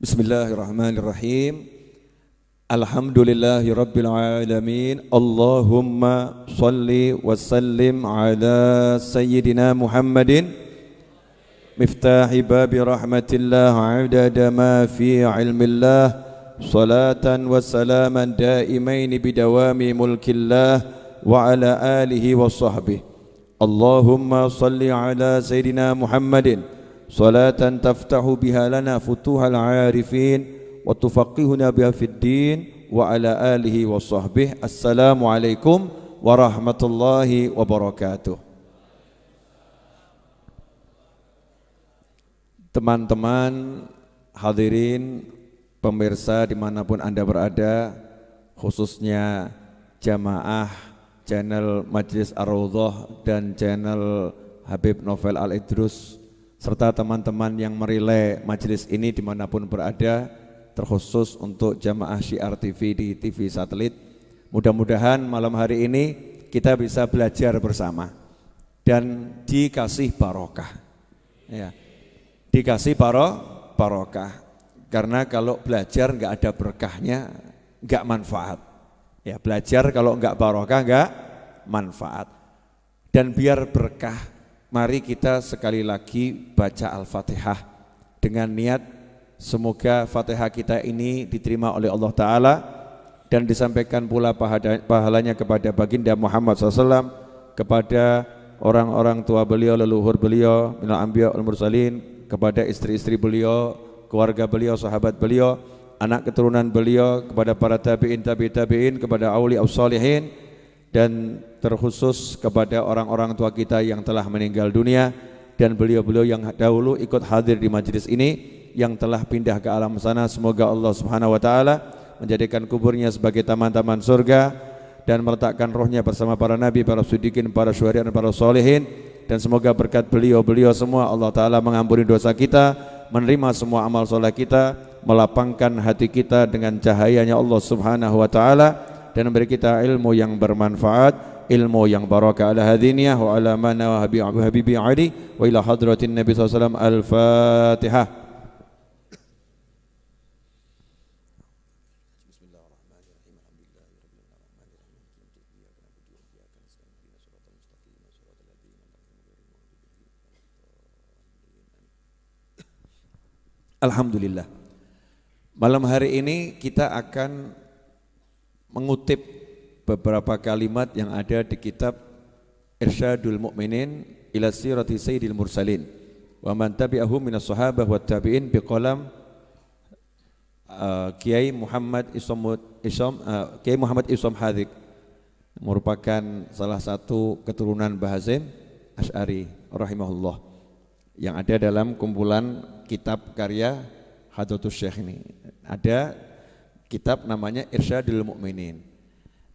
Bismillahirrahmanirrahim. Alhamdulillahi rabbil alamin. Allahumma salli wa sallim ala sayyidina Muhammadin miftahi babi rahmatillah adada ma fi ilmillah salatan wa salaman daimain bidawami mulkillah wa ala alihi wa sahbihi. Allahumma salli ala sayyidina Muhammadin salatan taftahu biha lana futuhal arifin wa tufaqihuna biha fid din wa ala alihi wa sahbihi. Assalamualaikum warahmatullahi wabarakatuh. Teman-teman hadirin pemirsa dimanapun Anda berada, khususnya jamaah channel Majlis Ar-Raudhah dan channel Habib Novel Al-Idrus, serta teman-teman yang merelay majelis ini dimanapun berada, terkhusus untuk jamaah Syiar TV di TV satelit. Mudah-mudahan malam hari ini kita bisa belajar bersama dan dikasih barokah, ya, dikasih barokah. Karena kalau belajar nggak ada berkahnya, nggak manfaat. Ya, belajar kalau nggak barokah nggak manfaat. Dan biar berkah, mari kita sekali lagi baca Al-Fatihah dengan niat semoga Fatihah kita ini diterima oleh Allah Ta'ala dan disampaikan pula pahalanya kepada baginda Muhammad SAW, kepada orang-orang tua beliau, leluhur beliau, minal anbiya wal mursalin, kepada istri-istri beliau, keluarga beliau, sahabat beliau, anak keturunan beliau, kepada para tabi'in, tabi'in, kepada awliya ussalihin, dan terkhusus kepada orang-orang tua kita yang telah meninggal dunia dan beliau-beliau yang dahulu ikut hadir di majelis ini yang telah pindah ke alam sana. Semoga Allah Subhanahu wa taala menjadikan kuburnya sebagai taman-taman surga dan meletakkan rohnya bersama para nabi, para siddiqin, para syuhada dan para sholihin. Dan semoga berkat beliau-beliau semua Allah taala mengampuni dosa kita, menerima semua amal soleh kita, melapangkan hati kita dengan cahayanya Allah Subhanahu wa taala, dan memberi kita ilmu yang bermanfaat, ilmu yang barakah. Ala hadiniyah wa ala mana wa habibi ali wa ila hadratin Nabi SAW. Al-Fatihah. Alhamdulillah. Malam hari ini kita akan mengutip beberapa kalimat yang ada di kitab Irsyadul Mu'minin ila Sirati Sayyidil Mursalin wa man tabi'ahum minas sahabah wat tabi'in biqalam Kiai Muhammad Isom Hadik, merupakan salah satu keturunan Bahazim Asy'ari rahimahullah, yang ada dalam kumpulan kitab karya Hadratus Syekh ini. Ada kitab namanya Irsyadul Mu'minin.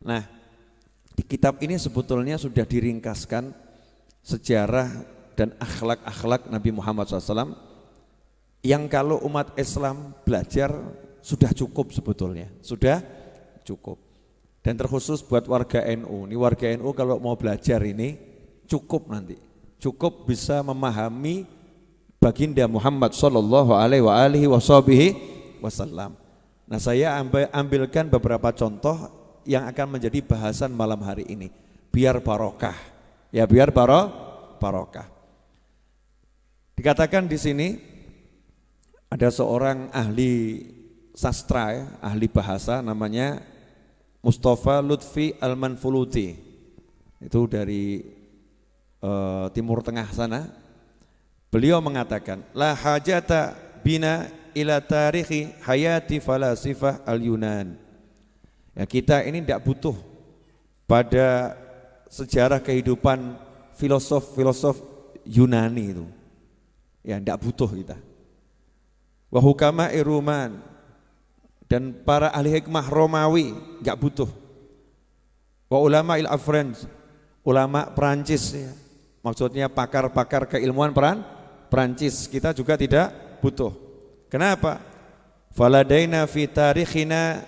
Nah, di kitab ini sebetulnya sudah diringkaskan sejarah dan akhlak-akhlak Nabi Muhammad SAW yang kalau umat Islam belajar sudah cukup sebetulnya, sudah cukup. Dan terkhusus buat warga NU, ini warga NU kalau mau belajar ini cukup nanti, cukup bisa memahami baginda Muhammad sallallahu alaihi wasallam. Nah, saya ambilkan beberapa contoh yang akan menjadi bahasan malam hari ini, biar barokah. Ya, biar barokah. Dikatakan di sini ada seorang ahli sastra, ya, ahli bahasa, namanya Mustafa Lutfi Al-Manfuluti. Itu dari Timur Tengah sana. Beliau mengatakan, la hajata bina ila tarikhi hayati falasifah al-Yunan. Ya, kita ini tidak butuh pada sejarah kehidupan filosof Yunani itu. Ya, tidak butuh kita. Wa hukama Iruman, dan para ahli hikmah Romawi enggak butuh. Wa ulama il-Afrans, ulama Perancis, ya. Maksudnya pakar-pakar keilmuan Perancis, kita juga tidak butuh. Kenapa? Faladaina fi tarikhina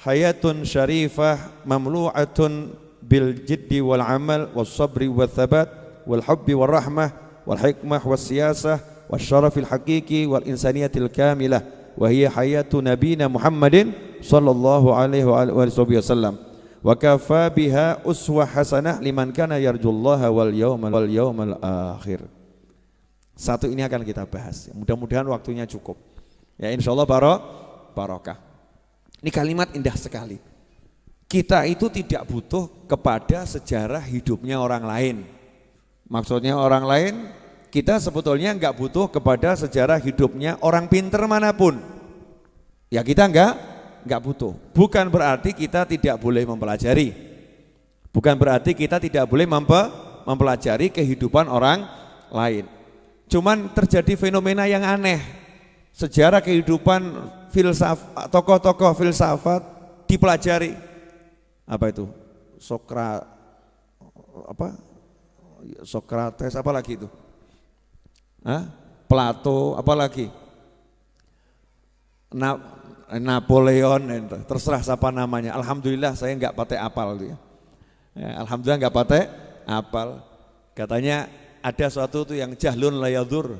hayatun syarifah mamlu'atun bil jiddi wal amal was sabri wal thabat wal hubbi wal rahmah wal hikmah was siyasah was syarafil haqiqi wal insaniyatil kamilah wa hiya hayatu nabiyina Muhammadin sallallahu alaihi wasallam. Wa kafa biha uswah hasanah liman kana yarjullaha wal yawmal akhir. Satu ini akan kita bahas. Mudah-mudahan waktunya cukup. Ya insyaallah barokah. Ini kalimat indah sekali. Kita itu tidak butuh kepada sejarah hidupnya orang lain. Maksudnya orang lain, kita sebetulnya enggak butuh kepada sejarah hidupnya orang pinter manapun. Ya kita enggak butuh. Bukan berarti kita tidak boleh mempelajari. Bukan berarti kita tidak boleh mempelajari kehidupan orang lain. Cuman terjadi fenomena yang aneh. Sejarah kehidupan tokoh-tokoh filsafat dipelajari. Apa itu? Sokrates apa lagi itu? Plato apa lagi? Napoleon, terserah siapa namanya. Alhamdulillah saya enggak pakai apal itu ya. Alhamdulillah enggak pakai apal. Katanya ada suatu tuh yang jahlun layadur.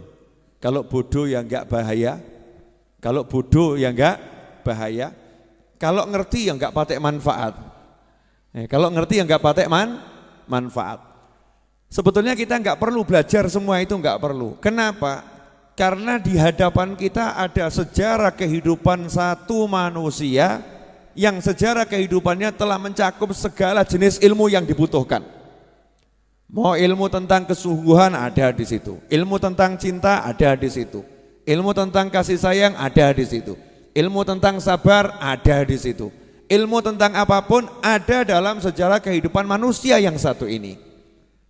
Kalau bodoh ya enggak bahaya. Kalau bodoh ya enggak bahaya. Kalau ngerti ya enggak pakai manfaat. Kalau ngerti ya enggak pakai manfaat. Sebetulnya kita enggak perlu belajar semua itu, enggak perlu. Kenapa? Karena di hadapan kita ada sejarah kehidupan satu manusia yang sejarah kehidupannya telah mencakup segala jenis ilmu yang dibutuhkan. Mau ilmu tentang kesungguhan ada di situ, ilmu tentang cinta ada di situ, ilmu tentang kasih sayang ada di situ, ilmu tentang sabar ada di situ, ilmu tentang apapun ada dalam sejarah kehidupan manusia yang satu ini.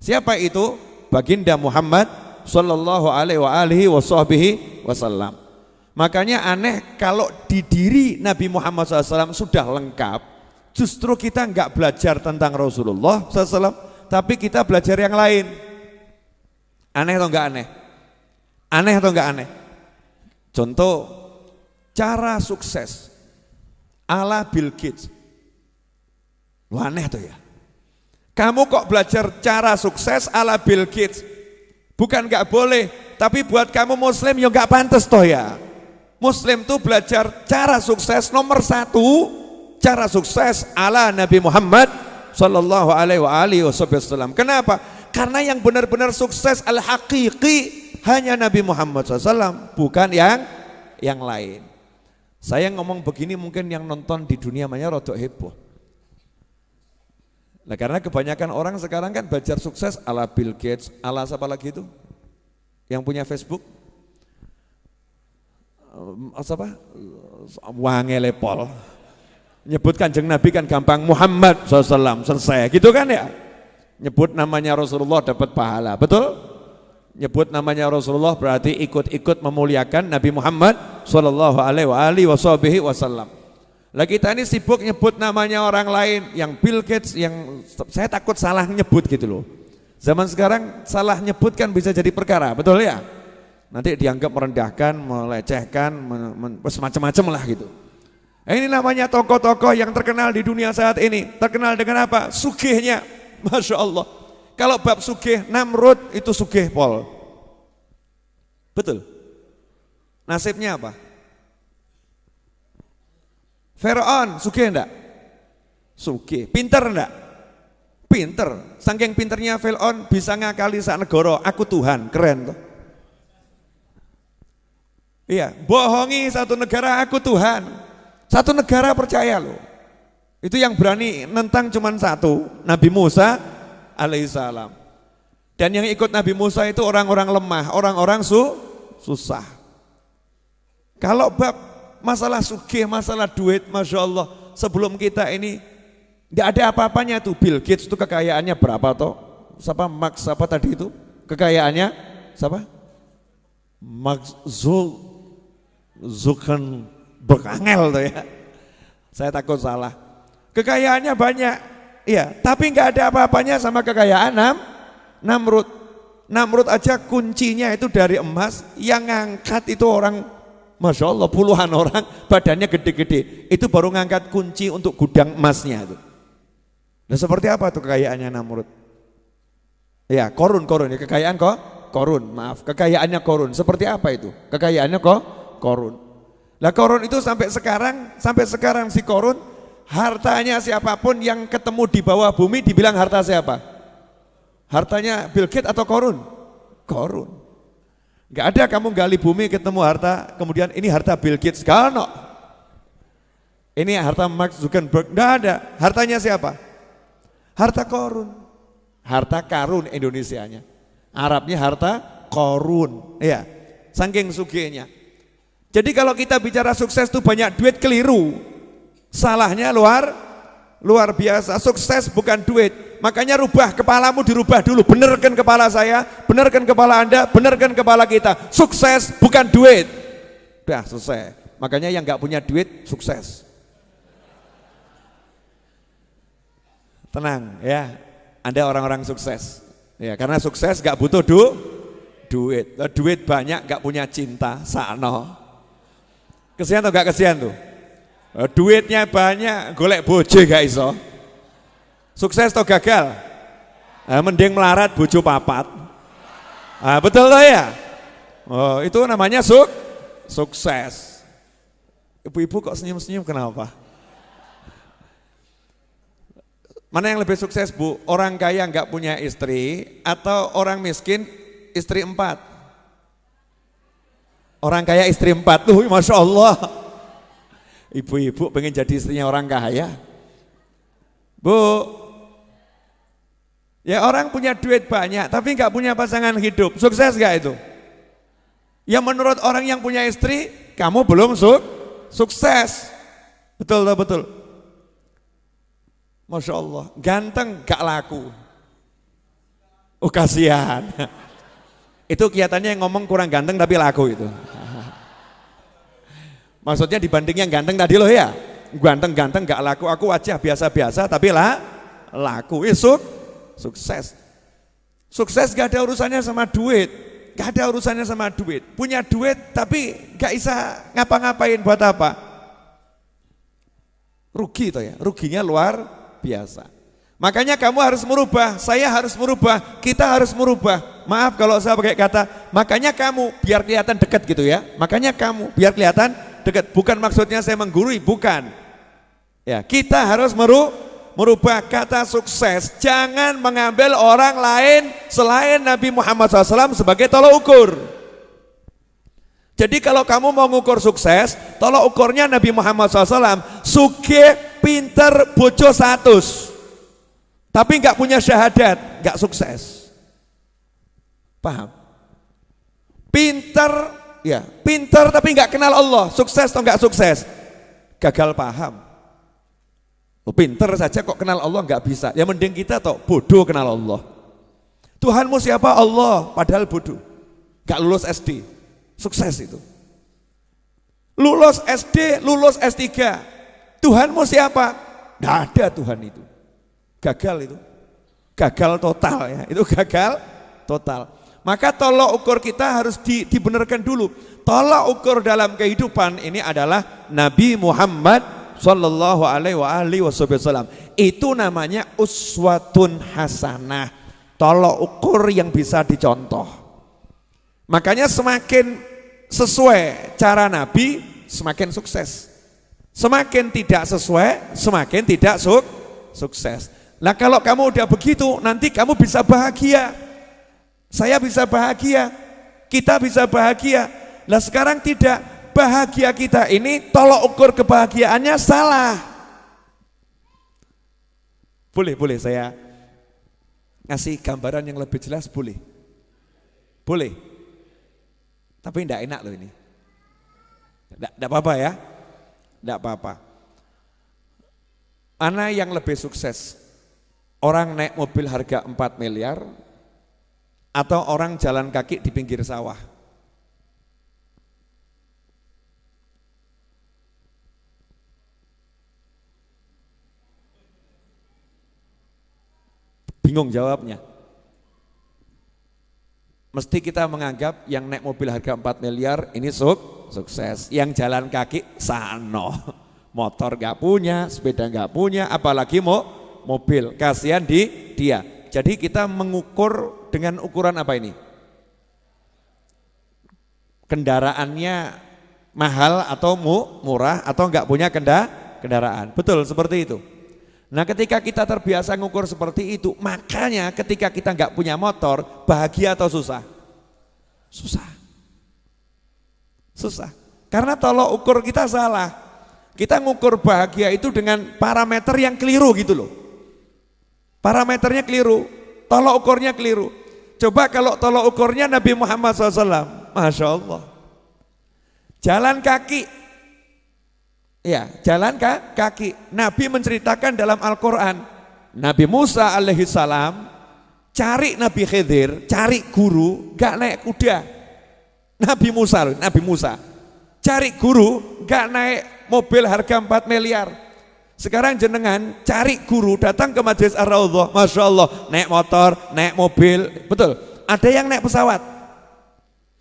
Siapa itu? Baginda Muhammad sallallahu alaihi wasallam. Makanya aneh kalau di diri Nabi Muhammad SAW sudah lengkap, justru kita enggak belajar tentang Rasulullah SAW, tapi kita belajar yang lain. Aneh atau enggak aneh? Aneh atau enggak aneh? Contoh, cara sukses ala Bill Gates. Lu aneh tuh ya. Kamu kok belajar cara sukses ala Bill Gates? Bukan enggak boleh, tapi buat kamu muslim ya enggak pantas toh ya. Muslim tuh belajar cara sukses nomor 1, cara sukses ala Nabi Muhammad sallallahu alaihi wasallam. Kenapa? Karena yang benar-benar sukses al-haqiqi hanya Nabi Muhammad SAW, bukan yang lain. Saya ngomong begini mungkin yang nonton di dunia maya rodok heboh. Nah karena kebanyakan orang sekarang kan belajar sukses ala Bill Gates, ala siapa lagi itu? Yang punya Facebook? Siapa? Wangele Pol. Nyebut Kanjeng Nabi kan gampang, Muhammad SAW, selesai gitu kan ya. Nyebut namanya Rasulullah dapat pahala, betul? Nyebut namanya Rasulullah berarti ikut-ikut memuliakan Nabi Muhammad sallallahu alaihi wasallam. Lah kita ini sibuk nyebut namanya orang lain, yang Bill Gates, yang saya takut salah nyebut gitu loh. Zaman sekarang salah nyebut kan bisa jadi perkara, betul ya? Nanti dianggap merendahkan, melecehkan, macam-macam lah gitu. Ini namanya tokoh-tokoh yang terkenal di dunia saat ini. Terkenal dengan apa? Sugihnya, Masya Allah. Kalau bab sugih, Namrud itu sugih pol. Betul? Nasibnya apa? Firaun sugih enggak? Sugih. Pinter enggak? Pinter. Saking pinternya Firaun bisa ngakali sak negara, aku Tuhan, keren tuh. Iya, bohongi satu negara, aku Tuhan. Satu negara percaya loh. Itu yang berani nentang cuman satu, Nabi Musa alaihissalam. Dan yang ikut Nabi Musa itu orang-orang lemah, orang-orang susah. Kalau bab masalah sugih, masalah duit, Masya Allah, sebelum kita ini tidak ada apa-apanya tuh. Bill Gates itu kekayaannya berapa toh? Siapa Max apa tadi itu? Kekayaannya siapa? Max Zuckerberg angel tuh ya. Saya takut salah. Kekayaannya banyak, iya, tapi nggak ada apa-apanya sama kekayaan Namrud. Namrud aja kuncinya itu dari emas, yang ngangkat itu orang, Masya Allah, puluhan orang, badannya gede-gede. Itu baru ngangkat kunci untuk gudang emasnya itu. Nah seperti apa tuh kekayaannya Namrud? Ya, Korun ya, kekayaan Korun, maaf, kekayaannya Korun. Seperti apa itu? Kekayaannya Korun. Lah Korun itu sampai sekarang si Korun, hartanya siapapun yang ketemu di bawah bumi dibilang harta siapa? Hartanya Bill Gates atau Korun? Korun. Enggak ada kamu gali bumi ketemu harta, kemudian ini harta Bill Gates, gak ada. Ini harta Mark Zuckerberg, enggak ada. Hartanya siapa? Harta Korun. Harta karun Indonesianya. Arabnya harta Korun. Ya, saking sugihnya. Jadi kalau kita bicara sukses itu banyak duit, keliru. Salahnya luar biasa. Sukses bukan duit. Makanya rubah kepalamu, dirubah dulu. Benerkan kepala saya, benerkan kepala Anda, benerkan kepala kita. Sukses bukan duit. Udah selesai. Makanya yang nggak punya duit sukses. Tenang ya, Anda orang-orang sukses. Ya, karena sukses nggak butuh duit. Duit banyak nggak punya cinta, sakno. Kesian atau nggak kesian tuh? Duitnya banyak, golek bojo gak iso. Sukses atau gagal? Mending melarat bojo papat. Betul loh ya? Oh, itu namanya sukses. Ibu-ibu kok senyum-senyum kenapa? Mana yang lebih sukses Bu? Orang kaya nggak punya istri atau orang miskin istri 4? Orang kaya istri 4 tuh, Masya Allah. Ibu-ibu pengen jadi istrinya orang kaya. Bu, ya orang punya duit banyak tapi nggak punya pasangan hidup, sukses gak itu? Ya menurut orang yang punya istri, kamu belum sukses. Betul. Masya Allah, ganteng gak laku. Oh kasihan. Itu kelihatannya yang ngomong kurang ganteng tapi laku itu. Maksudnya dibanding yang ganteng tadi loh ya. Ganteng gak laku, aku wajah biasa-biasa tapi laku. Sukses. Sukses gak ada urusannya sama duit. Gak ada urusannya sama duit. Punya duit tapi gak bisa ngapa-ngapain buat apa? Rugi toh ya, ruginya luar biasa. Makanya kamu harus merubah, saya harus merubah, kita harus merubah. Maaf kalau saya pakai kata, makanya kamu biar kelihatan dekat gitu ya. Makanya kamu biar kelihatan dekat, bukan maksudnya saya menggurui, bukan. Ya, kita harus merubah kata sukses. Jangan mengambil orang lain selain Nabi Muhammad SAW sebagai tolok ukur. Jadi kalau kamu mau ngukur sukses, tolok ukurnya Nabi Muhammad SAW. Sugih, pinter, bojo 100. Tapi nggak punya syahadat, nggak sukses. Paham? Pinter tapi nggak kenal Allah, sukses atau nggak sukses? Gagal paham. Pinter saja kok kenal Allah nggak bisa. Ya mending kita toh bodoh kenal Allah. Tuhanmu siapa? Allah, padahal bodoh. Nggak lulus SD, sukses itu. Lulus SD, lulus S3. Tuhanmu siapa? Nggak ada Tuhan itu. Gagal itu. Gagal total ya. Itu gagal total. Maka tolok ukur kita harus dibenarkan dulu. Tolok ukur dalam kehidupan ini adalah Nabi Muhammad sallallahu alaihi wasallam. Itu namanya uswatun hasanah. Tolok ukur yang bisa dicontoh. Makanya semakin sesuai cara Nabi, semakin sukses. Semakin tidak sesuai, semakin tidak sukses. Nah kalau kamu udah begitu, nanti kamu bisa bahagia. Saya bisa bahagia, kita bisa bahagia. Nah sekarang tidak, bahagia kita ini tolok ukur kebahagiaannya salah. Boleh saya ngasih gambaran yang lebih jelas, boleh? Boleh. Tapi enggak enak loh ini. Enggak apa-apa ya. Enggak apa-apa. Mana yang lebih sukses? Orang naik mobil harga 4 miliar atau orang jalan kaki di pinggir sawah? Bingung jawabnya. Mesti kita menganggap yang naik mobil harga 4 miliar ini sukses. Yang jalan kaki sano. Motor gak punya, sepeda gak punya, apalagi mobil. Kasihan dia. Jadi kita mengukur dengan ukuran apa ini? Kendaraannya mahal atau murah atau enggak punya kendaraan. Betul seperti itu. Nah ketika kita terbiasa ngukur seperti itu, makanya ketika kita enggak punya motor, bahagia atau susah? Susah. Susah. Karena tolok ukur kita salah. Kita ngukur bahagia itu dengan parameter yang keliru gitu loh. Parameternya keliru, tolok ukurnya keliru. Coba kalau tolok ukurnya Nabi Muhammad SAW, Masya Allah. Jalan kaki, ya jalan kaki. Nabi menceritakan dalam Al-Quran, Nabi Musa alaihissalam cari Nabi Khidir, cari guru, gak naik kuda. Nabi Musa cari guru, gak naik mobil harga 4 miliar. Sekarang jenengan cari guru, datang ke Majlis Ar-Raudhah, Masya Allah, naik motor, naik mobil, betul. Ada yang naik pesawat,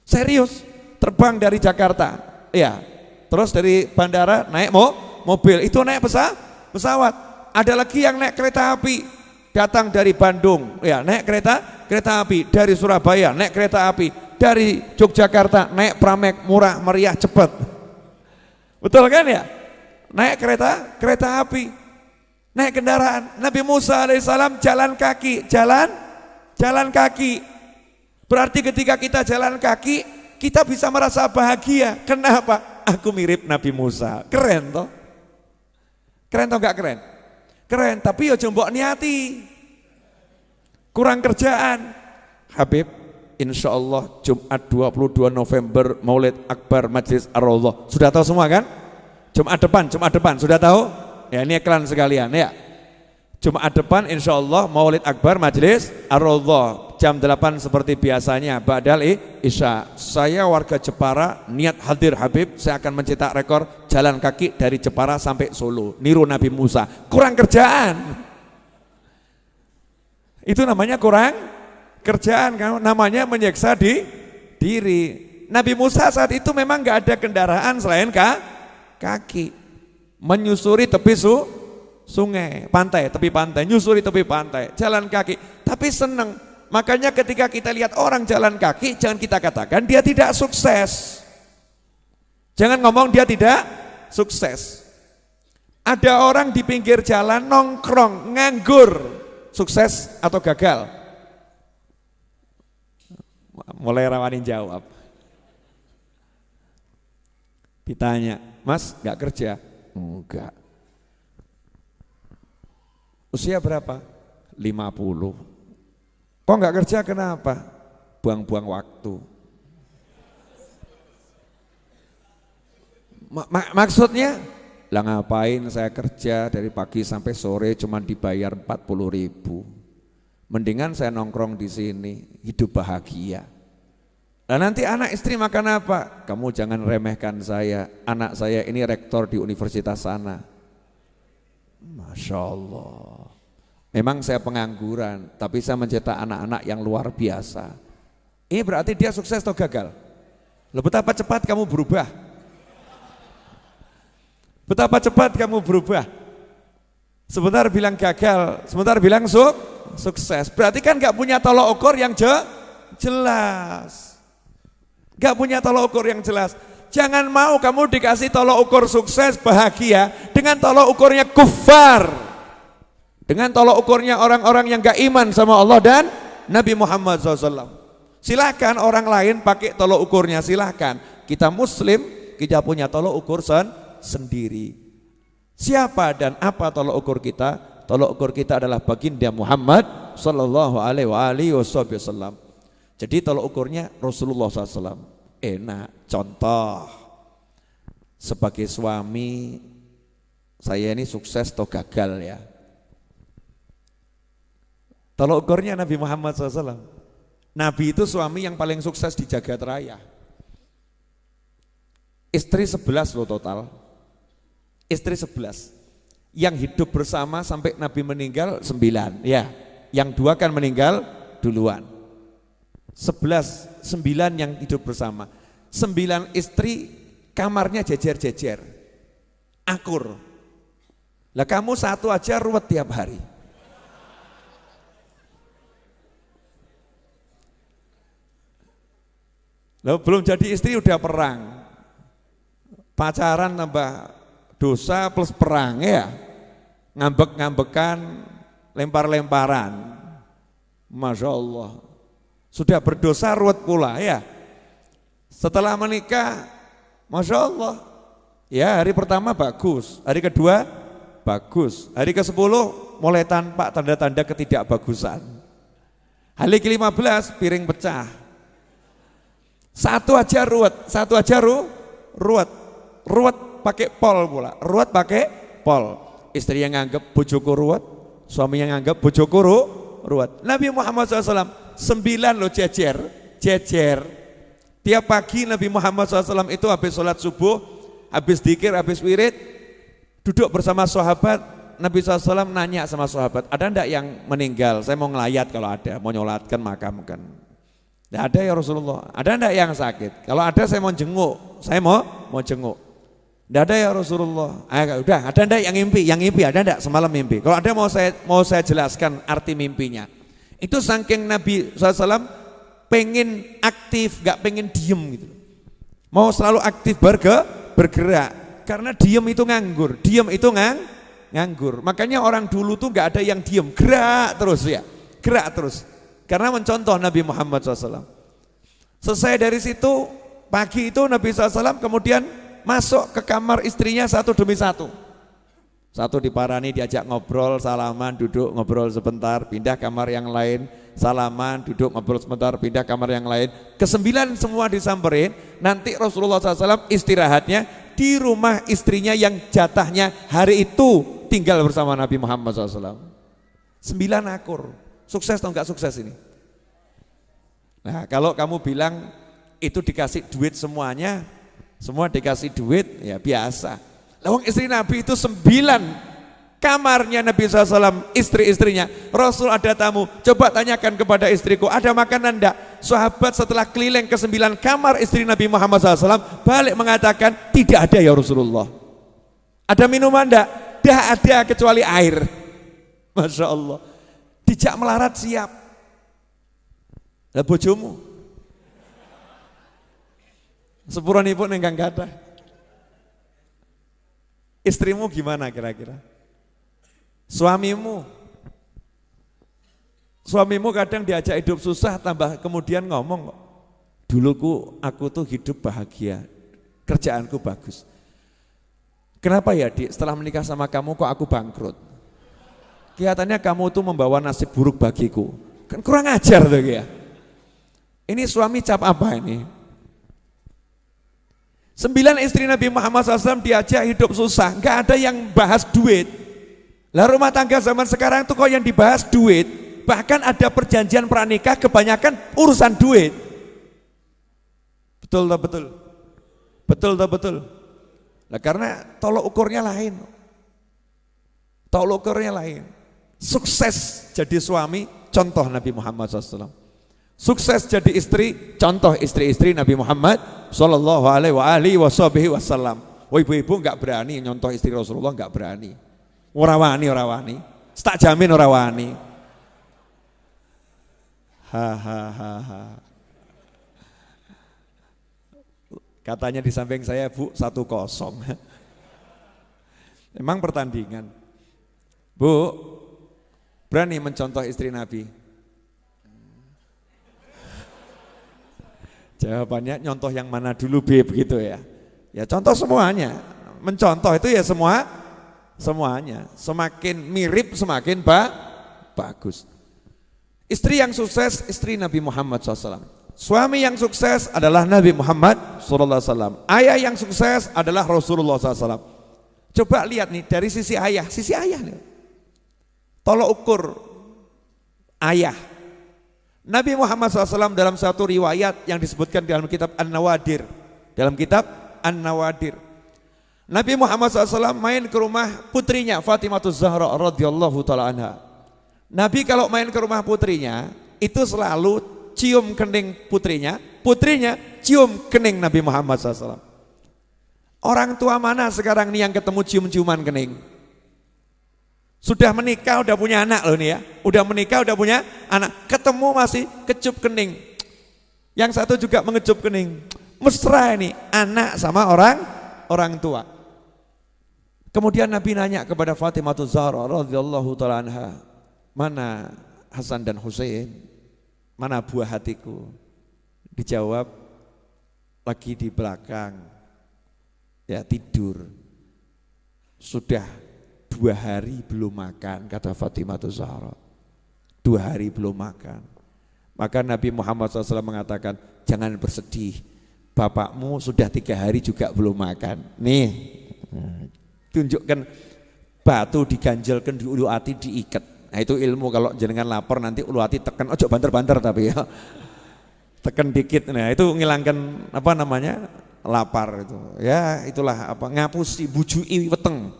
serius, terbang dari Jakarta, ya. Terus dari bandara naik mobil, itu naik pesawat. Ada lagi yang naik kereta api, datang dari Bandung, ya naik kereta api, dari Surabaya naik kereta api, dari Yogyakarta naik Pramek, murah, meriah, cepat. Betul kan ya? Naik kereta api, naik kendaraan. Nabi Musa alaihissalam jalan kaki. Berarti ketika kita jalan kaki, kita bisa merasa bahagia. Kenapa? Aku mirip Nabi Musa. Keren toh? Keren toh gak keren? Keren, tapi ya mbok niati. Kurang kerjaan. Habib, insya Allah Jumat 22 November Maulid Akbar Majlis Ar-Raudhah. Sudah tahu semua kan? Jumat depan, sudah tahu? Ya ini iklan sekalian ya. Jumat depan insya Allah Maulid Akbar Majlis Ar-Raudhah jam 8 seperti biasanya ba'dal Isya. Saya warga Jepara, niat hadir Habib, saya akan mencetak rekor jalan kaki dari Jepara sampai Solo, niru Nabi Musa. Kurang kerjaan. Itu namanya kurang kerjaan, namanya menyiksa diri. Nabi Musa saat itu memang gak ada kendaraan selain kaki, menyusuri tepi sungai, tepi pantai, nyusuri tepi pantai, jalan kaki, tapi senang. Makanya ketika kita lihat orang jalan kaki, jangan kita katakan dia tidak sukses. Jangan ngomong dia tidak sukses. Ada orang di pinggir jalan nongkrong, nganggur, sukses atau gagal? Mulai rawanin jawab. Ditanya, Mas gak kerja? Enggak. Usia berapa? 50. Kok gak kerja kenapa? Buang-buang waktu. Maksudnya? Lah ngapain saya kerja dari pagi sampai sore cuma dibayar 40.000. Mendingan saya nongkrong di sini, hidup bahagia. Nah nanti anak istri makan apa? Kamu jangan remehkan saya, anak saya ini rektor di universitas sana. Masya Allah. Memang saya pengangguran, tapi saya mencetak anak-anak yang luar biasa. Ini berarti dia sukses atau gagal? Loh, betapa cepat kamu berubah. Betapa cepat kamu berubah. Sebentar bilang gagal, sebentar bilang sukses. Berarti kan gak punya tolok ukur yang jelas. Gak punya tolok ukur yang jelas. Jangan mau kamu dikasih tolok ukur sukses bahagia dengan tolok ukurnya kufar, dengan tolok ukurnya orang-orang yang gak iman sama Allah dan Nabi Muhammad SAW. Silahkan orang lain pakai tolok ukurnya, silahkan. Kita Muslim, kita punya tolok ukur sendiri. Siapa dan apa tolok ukur kita? Tolok ukur kita adalah baginda Muhammad Sallallahu Alaihi Wasallam. Jadi tolok ukurnya Rasulullah SAW. Enak. Contoh, sebagai suami saya ini sukses atau gagal ya. Tolok ukurnya Nabi Muhammad SAW. Nabi itu suami yang paling sukses di jagat raya. Istri 11 loh total. Istri 11. Yang hidup bersama sampai Nabi meninggal 9 ya. Yang 2 kan meninggal duluan. 9 yang hidup bersama. 9 istri kamarnya jejer-jejer, akur. Lah kamu satu aja ruwet tiap hari. Lalu belum jadi istri udah perang. pacaran tambah dosa plus perang ya, ngambek-ngambekan, lempar-lemparan, Masya Allah, sudah berdosa ruwet pula ya. Setelah menikah, Masya Allah, ya hari pertama bagus, hari kedua bagus, hari ke-10 mulai tampak tanda-tanda ketidakbagusan. Hari ke-15 piring pecah, satu aja ruwet, ruwet pakai pol pula, ruwet pakai pol. Istri yang nganggap bojoku ruwet, suami yang nganggap bojoku ruwet. Nabi Muhammad SAW 9 loh jejer. Tiap pagi Nabi Muhammad SAW itu habis sholat subuh, habis dzikir, habis wirid, duduk bersama sahabat. Nabi SAW nanya sama sahabat, ada enggak yang meninggal? Saya mau ngelayat kalau ada, mau nyolatkan makam kan. Tidak ada ya Rasulullah. Ada enggak yang sakit? Kalau ada saya mau jenguk, saya mau jenguk. Tidak ada ya Rasulullah. Udah, ada enggak yang ngimpi? Yang ngimpi ada enggak semalam mimpi? Kalau ada mau saya jelaskan arti mimpinya. Itu saking Nabi SAW pengen aktif, gak pengen diem gitu. Mau selalu aktif bergerak. Karena diem itu nganggur, nganggur. Makanya orang dulu tuh gak ada yang diem, gerak terus. Karena mencontoh Nabi Muhammad SAW. Selesai dari situ, pagi itu Nabi SAW kemudian masuk ke kamar istrinya satu demi satu. Satu diparani, diajak ngobrol, salaman, duduk ngobrol sebentar, pindah kamar yang lain, salaman, duduk ngobrol sebentar, pindah kamar yang lain. Ke-9 semua disamperin. Nanti Rasulullah SAW istirahatnya di rumah istrinya yang jatahnya hari itu tinggal bersama Nabi Muhammad SAW. 9 akur. Sukses atau enggak sukses ini? Nah, kalau kamu bilang itu dikasih duit semuanya, semua dikasih duit, ya biasa. Lawang istri Nabi itu 9 kamarnya Nabi SAW, istri-istrinya. Rasul ada tamu, coba tanyakan kepada istriku, ada makanan enggak? Sahabat setelah keliling ke 9 kamar istri Nabi Muhammad SAW, balik mengatakan, tidak ada ya Rasulullah. Ada minuman enggak? Tidak ada kecuali air. Masya Allah. Dijak melarat siap. Lah bojomu? Sepuranipun engkang kathah. Istrimu gimana kira-kira? Suamimu kadang diajak hidup susah, tambah kemudian ngomong, duluku aku tuh hidup bahagia, kerjaanku bagus. Kenapa ya Dik, setelah menikah sama kamu kok aku bangkrut? Kelihatannya kamu tuh membawa nasib buruk bagiku. Kan kurang ajar tuh ya. Ini suami cap apa ini? 9 istri Nabi Muhammad SAW diajak hidup susah, nggak ada yang bahas duit. Lah rumah tangga zaman sekarang tuh kok yang dibahas duit, bahkan ada perjanjian pranikah kebanyakan urusan duit. Betul tak betul? Betul tak betul? Nah karena tolok ukurnya lain. Tolok ukurnya lain. Sukses jadi suami, contoh Nabi Muhammad SAW. Sukses jadi istri, contoh istri-istri Nabi Muhammad sallallahu alaihi wasallam. Oh ibu-ibu enggak berani nyontoh istri Rasulullah, enggak berani. Ora wani. Tak jamin ora wani. Ha. Katanya di samping saya, Bu, 1-0. Memang pertandingan. Bu, berani mencontoh istri Nabi? Jawabannya nyontoh yang mana dulu Beb gitu ya. Ya contoh semuanya. Mencontoh itu ya semuanya. Semakin mirip semakin bagus. Istri yang sukses istri Nabi Muhammad SAW. Suami yang sukses adalah Nabi Muhammad SAW. Ayah yang sukses adalah Rasulullah SAW. Coba lihat nih dari sisi ayah nih. Tolok ukur ayah. Nabi Muhammad SAW dalam satu riwayat yang disebutkan dalam kitab An-Nawadir. Nabi Muhammad SAW main ke rumah putrinya Fatimah Zahra radhiyallahu ta'ala anha. Nabi kalau main ke rumah putrinya itu selalu cium kening putrinya cium kening Nabi Muhammad SAW. Orang tua mana sekarang nih yang ketemu cium-ciuman kening? Sudah menikah, udah punya anak loh nih ya. Udah menikah, udah punya anak. Ketemu masih kecup kening. Yang satu juga mengecup kening. Mesra ini, anak sama orang orang tua. Kemudian Nabi nanya kepada Fatimah Zahra radhiyallahu taala anha, mana Hasan dan Husain? Mana buah hatiku? Dijawab, lagi di belakang, ya tidur. Sudah 2 hari belum makan, kata Fatimah Zahra. 2 hari belum makan. Maka Nabi Muhammad SAW mengatakan, jangan bersedih, bapakmu sudah 3 hari juga belum makan. Nih, tunjukkan batu diganjelkan di ulu hati diikat. Nah itu ilmu kalau jenengan lapar nanti ulu hati tekan, ojo banter-banter tapi ya. Tekan dikit, nah itu ngilangkan apa namanya lapar itu. Ya itulah apa ngapusi bujui weteng.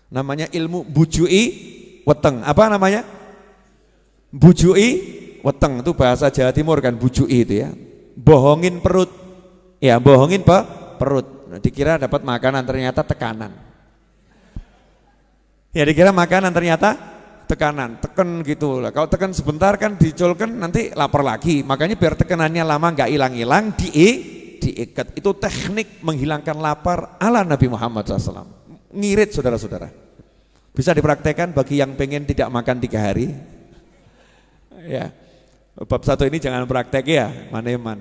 Namanya ilmu bujui weteng. Apa namanya? Bujui weteng itu bahasa Jawa Timur kan bujui itu ya. Bohongin perut. Ya bohongin perut. Nah, dikira dapat makanan ternyata tekanan. Ya dikira makanan ternyata tekanan, teken gitu lah. Kalau tekan sebentar kan dicolkan nanti lapar lagi. Makanya biar tekanannya lama nggak hilang-hilang diikat. Itu teknik menghilangkan lapar ala Nabi Muhammad SAW. Ngirit saudara-saudara. Bisa dipraktekkan bagi yang pengen tidak makan 3 hari. Ya, bab 1 ini jangan praktek ya, maneman.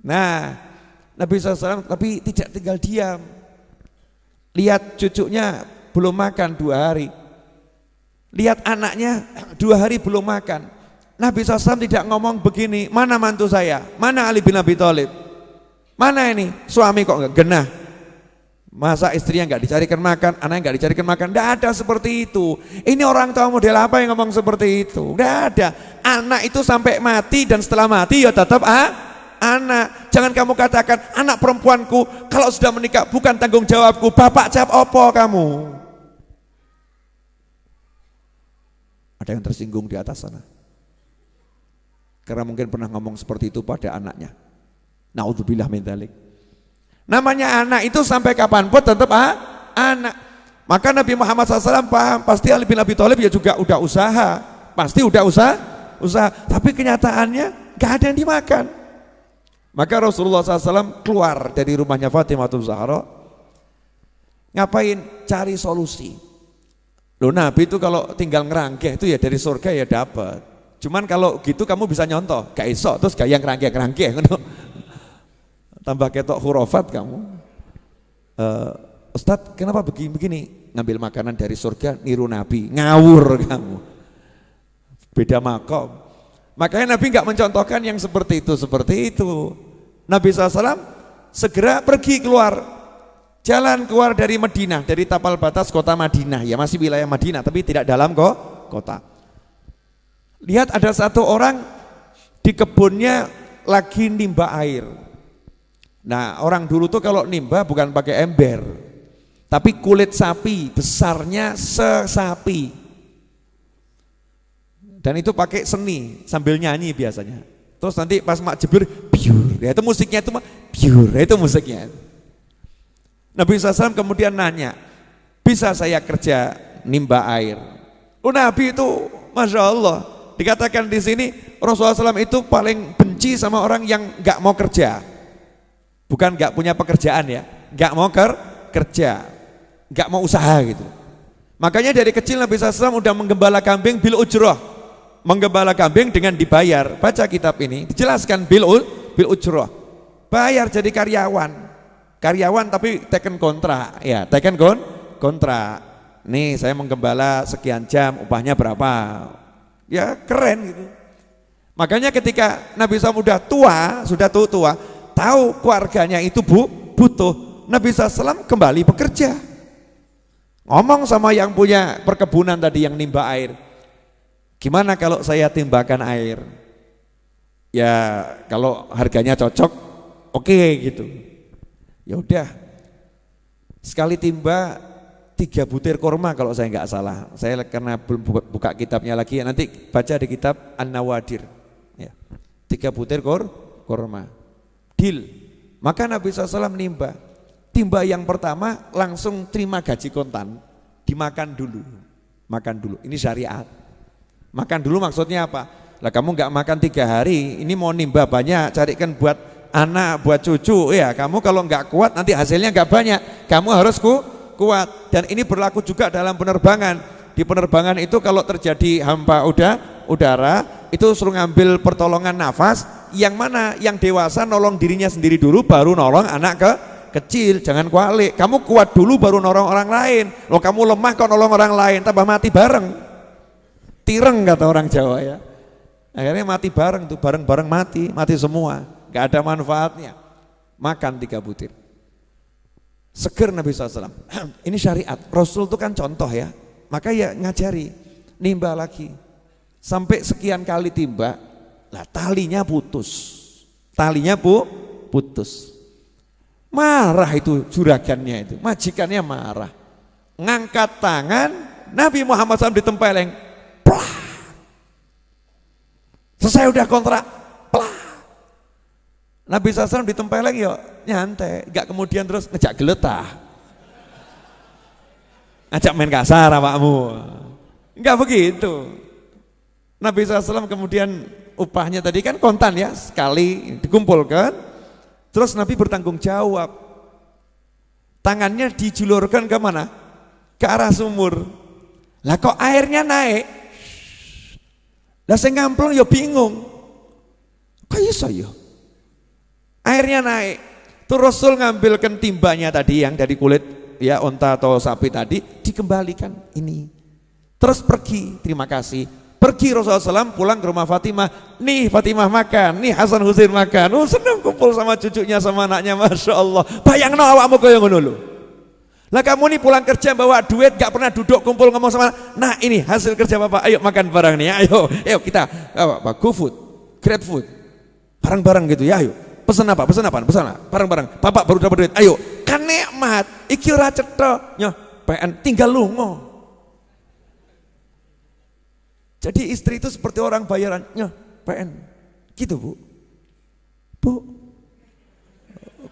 Nah, Nabi SAW tapi tidak tinggal diam. Lihat cucunya belum makan 2 hari. Lihat anaknya 2 hari belum makan. Nabi SAW tidak ngomong begini, mana mantu saya, mana Ali bin Abi Thalib, mana ini suami kok enggak genah. Masa istrinya enggak dicarikan makan, anaknya enggak dicarikan makan. Enggak ada seperti itu. Ini orang tua model apa yang ngomong seperti itu? Enggak ada. Anak itu sampai mati dan setelah mati ya tetap anak. Jangan kamu katakan anak perempuanku kalau sudah menikah bukan tanggung jawabku. Bapak jawab opo kamu? Ada yang tersinggung di atas sana. Karena mungkin pernah ngomong seperti itu pada anaknya. Naudzubillah min dzalik. Namanya anak itu sampai kapanpun tetap anak. Maka Nabi Muhammad SAW paham, pasti Ali bin Abi Thalib ya juga udah usaha. Pasti udah usaha. Tapi kenyataannya gak ada yang dimakan. Maka Rasulullah SAW keluar dari rumahnya Fatimah Zahra. Ngapain? Cari solusi. Loh Nabi itu kalau tinggal ngerangkeh itu ya dari surga ya dapat. Cuman kalau gitu kamu bisa nyontoh, gak iso terus gak yang ngerangkeh. Tambah ketok hurufat kamu. Ustadz kenapa begini? Ngambil makanan dari surga niru Nabi, ngawur kamu. Beda makom. Makanya Nabi gak mencontohkan yang seperti itu. Nabi SAW segera pergi keluar. Jalan keluar dari Madinah, dari tapal batas kota Madinah, ya masih wilayah Madinah tapi tidak dalam kota. Lihat ada satu orang di kebunnya lagi nimba air. Nah orang dulu tuh kalau nimba bukan pakai ember, tapi kulit sapi besarnya sesapi. Dan itu pakai seni sambil nyanyi biasanya. Terus nanti pas mak jebur, biur, ya itu musiknya itu biur, ya itu musiknya. Nabi SAW kemudian nanya, bisa saya kerja nimba air? Nabi itu, masya Allah, dikatakan di sini Rasulullah SAW itu paling benci sama orang yang nggak mau kerja, bukan nggak punya pekerjaan ya, nggak mau kerja, nggak mau usaha gitu. Makanya dari kecil Nabi SAW udah menggembala kambing bil ujroh, menggembala kambing dengan dibayar. Baca kitab ini, dijelaskan bil ujroh, bayar jadi karyawan. Karyawan tapi teken kontrak, ya teken kontrak. Nih saya menggembala sekian jam, upahnya berapa? Ya keren gitu. Makanya ketika Nabi SAW sudah tua, tahu keluarganya itu butuh, Nabi SAW kembali bekerja. Ngomong sama yang punya perkebunan tadi yang nimba air, gimana kalau saya timbakan air? Ya kalau harganya cocok, oke gitu. Ya udah, sekali timba 3 butir kurma kalau saya nggak salah. Saya karena belum buka kitabnya lagi, nanti baca di kitab An-Nawadir. Ya, 3 butir kurma. Deal. Maka Nabi SAW nimba. Timba yang pertama langsung terima gaji kontan, dimakan dulu. Makan dulu. Ini syariat. Makan dulu maksudnya apa? Lah kamu nggak makan 3 hari, ini mau nimba banyak, carikan buat anak, buat cucu. Ya, kamu kalau nggak kuat nanti hasilnya nggak banyak. Kamu harus kuat. Dan ini berlaku juga dalam penerbangan. Di penerbangan itu kalau terjadi hampa udara, itu suruh ngambil pertolongan nafas. Yang mana? Yang dewasa nolong dirinya sendiri dulu, baru nolong anak kecil. Jangan kualik. Kamu kuat dulu baru nolong orang lain. Loh, kamu lemah kok nolong orang lain, tambah mati bareng. Tireng kata orang Jawa ya. Akhirnya mati bareng tuh, bareng-bareng mati semua, gak ada manfaatnya. Makan 3 butir. Seger Nabi SAW. Ini syariat, Rasul itu kan contoh ya. Maka ya ngajari, nimba lagi. Sampai sekian kali timba, lah talinya putus. Putus. Marah itu juragannya itu, majikannya marah. Ngangkat tangan, Nabi Muhammad SAW ditempeleng. Plah. Selesai udah kontrak, pelah. Nabi SAW ditempeleng ya nyantai, gak kemudian terus ngejak geletah, ngajak main kasar awakmu, enggak begitu. Nabi SAW kemudian upahnya tadi kan kontan ya, sekali dikumpulkan, terus Nabi bertanggung jawab, tangannya dijulurkan ke mana? Ke arah sumur. Lah kok airnya naik? Lah sing ngamplung ya bingung. Kok iso ya? Airnya naik. Tuh Rasul ngambilkan timbanya tadi yang dari kulit ya unta atau sapi tadi, dikembalikan ini. Terus pergi, terima kasih. Pergi Rasulullah SAW pulang ke rumah Fatimah. Nih Fatimah makan, nih Hasan Husain makan. Oh senang kumpul sama cucunya sama anaknya, Masya Allah. Bayangno awakmu kaya ngono lho. Lah kamu nih pulang kerja bawa duit, gak pernah duduk kumpul ngomong sama, nah ini hasil kerja bapak, ayo makan bareng nih, ayo kita GoFood, GrabFood, bareng-bareng gitu ya, ayo pesan apa, bareng-bareng, bapak baru dapat duit, ayo kan nikmat, iki ora cetha, nyoh PN tinggal lungo. Jadi istri itu seperti orang bayaran, nyoh PN, gitu bu,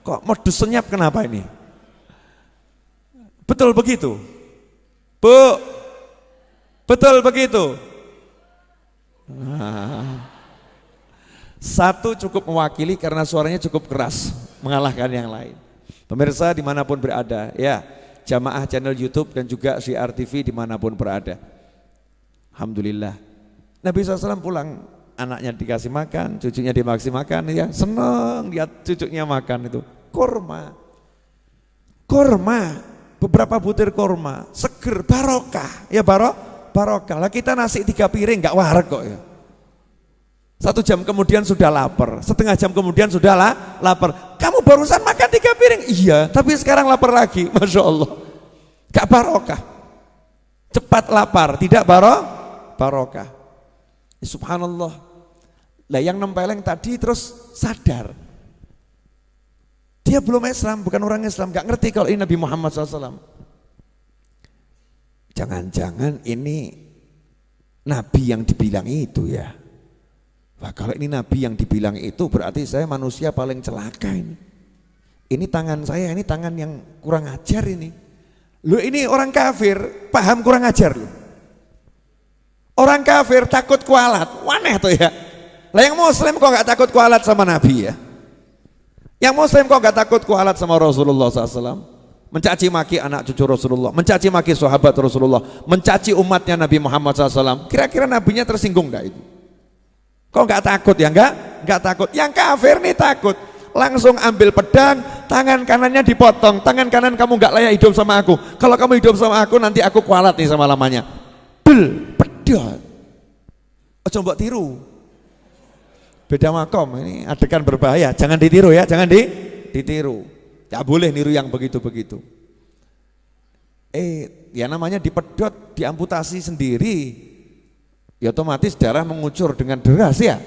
kok modus senyap kenapa ini? Betul begitu? Bu, betul begitu? Nah, satu cukup mewakili karena suaranya cukup keras, mengalahkan yang lain. Pemirsa dimanapun berada, ya jamaah channel YouTube dan juga Syiar TV dimanapun berada. Alhamdulillah. Nabi SAW pulang, anaknya dikasih makan, cucunya dikasih makan, ya senang lihat cucunya makan itu. Kurma. Beberapa butir kurma, seger, barokah, ya barokah. Lah kita nasi 3 piring nggak warak kok ya. 1 jam kemudian sudah lapar, setengah jam kemudian sudah lapar. Kamu barusan makan 3 piring, iya, tapi sekarang lapar lagi, Masya Allah. Gak barokah, cepat lapar, tidak barokah. Subhanallah. Lah yang nempeleng tadi terus sadar. Dia belum Islam, bukan orang Islam, gak ngerti kalau ini Nabi Muhammad SAW. Jangan-jangan ini Nabi yang dibilang itu ya. Wah kalau ini Nabi yang dibilang itu berarti saya manusia paling celaka ini. Ini tangan saya, ini tangan yang kurang ajar ini. Loh ini orang kafir, paham kurang ajar loh. Orang kafir takut kualat, waneh tuh ya. Lah yang muslim kok gak takut kualat sama Nabi ya. Yang muslim kok gak takut kualat sama Rasulullah SAW, mencaci maki anak cucu Rasulullah, mencaci maki sahabat Rasulullah, mencaci umatnya Nabi Muhammad SAW. Kira-kira nabinya tersinggung gak itu? Kok gak takut ya? Gak takut. Yang kafir nih takut. Langsung ambil pedang, tangan kanannya dipotong, tangan kanan kamu gak layak hidup sama aku. Kalau kamu hidup sama aku nanti aku kualat nih sama lamanya. Pedang. Ojo mbok tiru. Beda makom, ini adegan berbahaya, jangan ditiru ya, jangan ditiru. Gak boleh niru yang begitu-begitu. Ya namanya dipedot, diamputasi sendiri, ya otomatis darah mengucur dengan deras ya.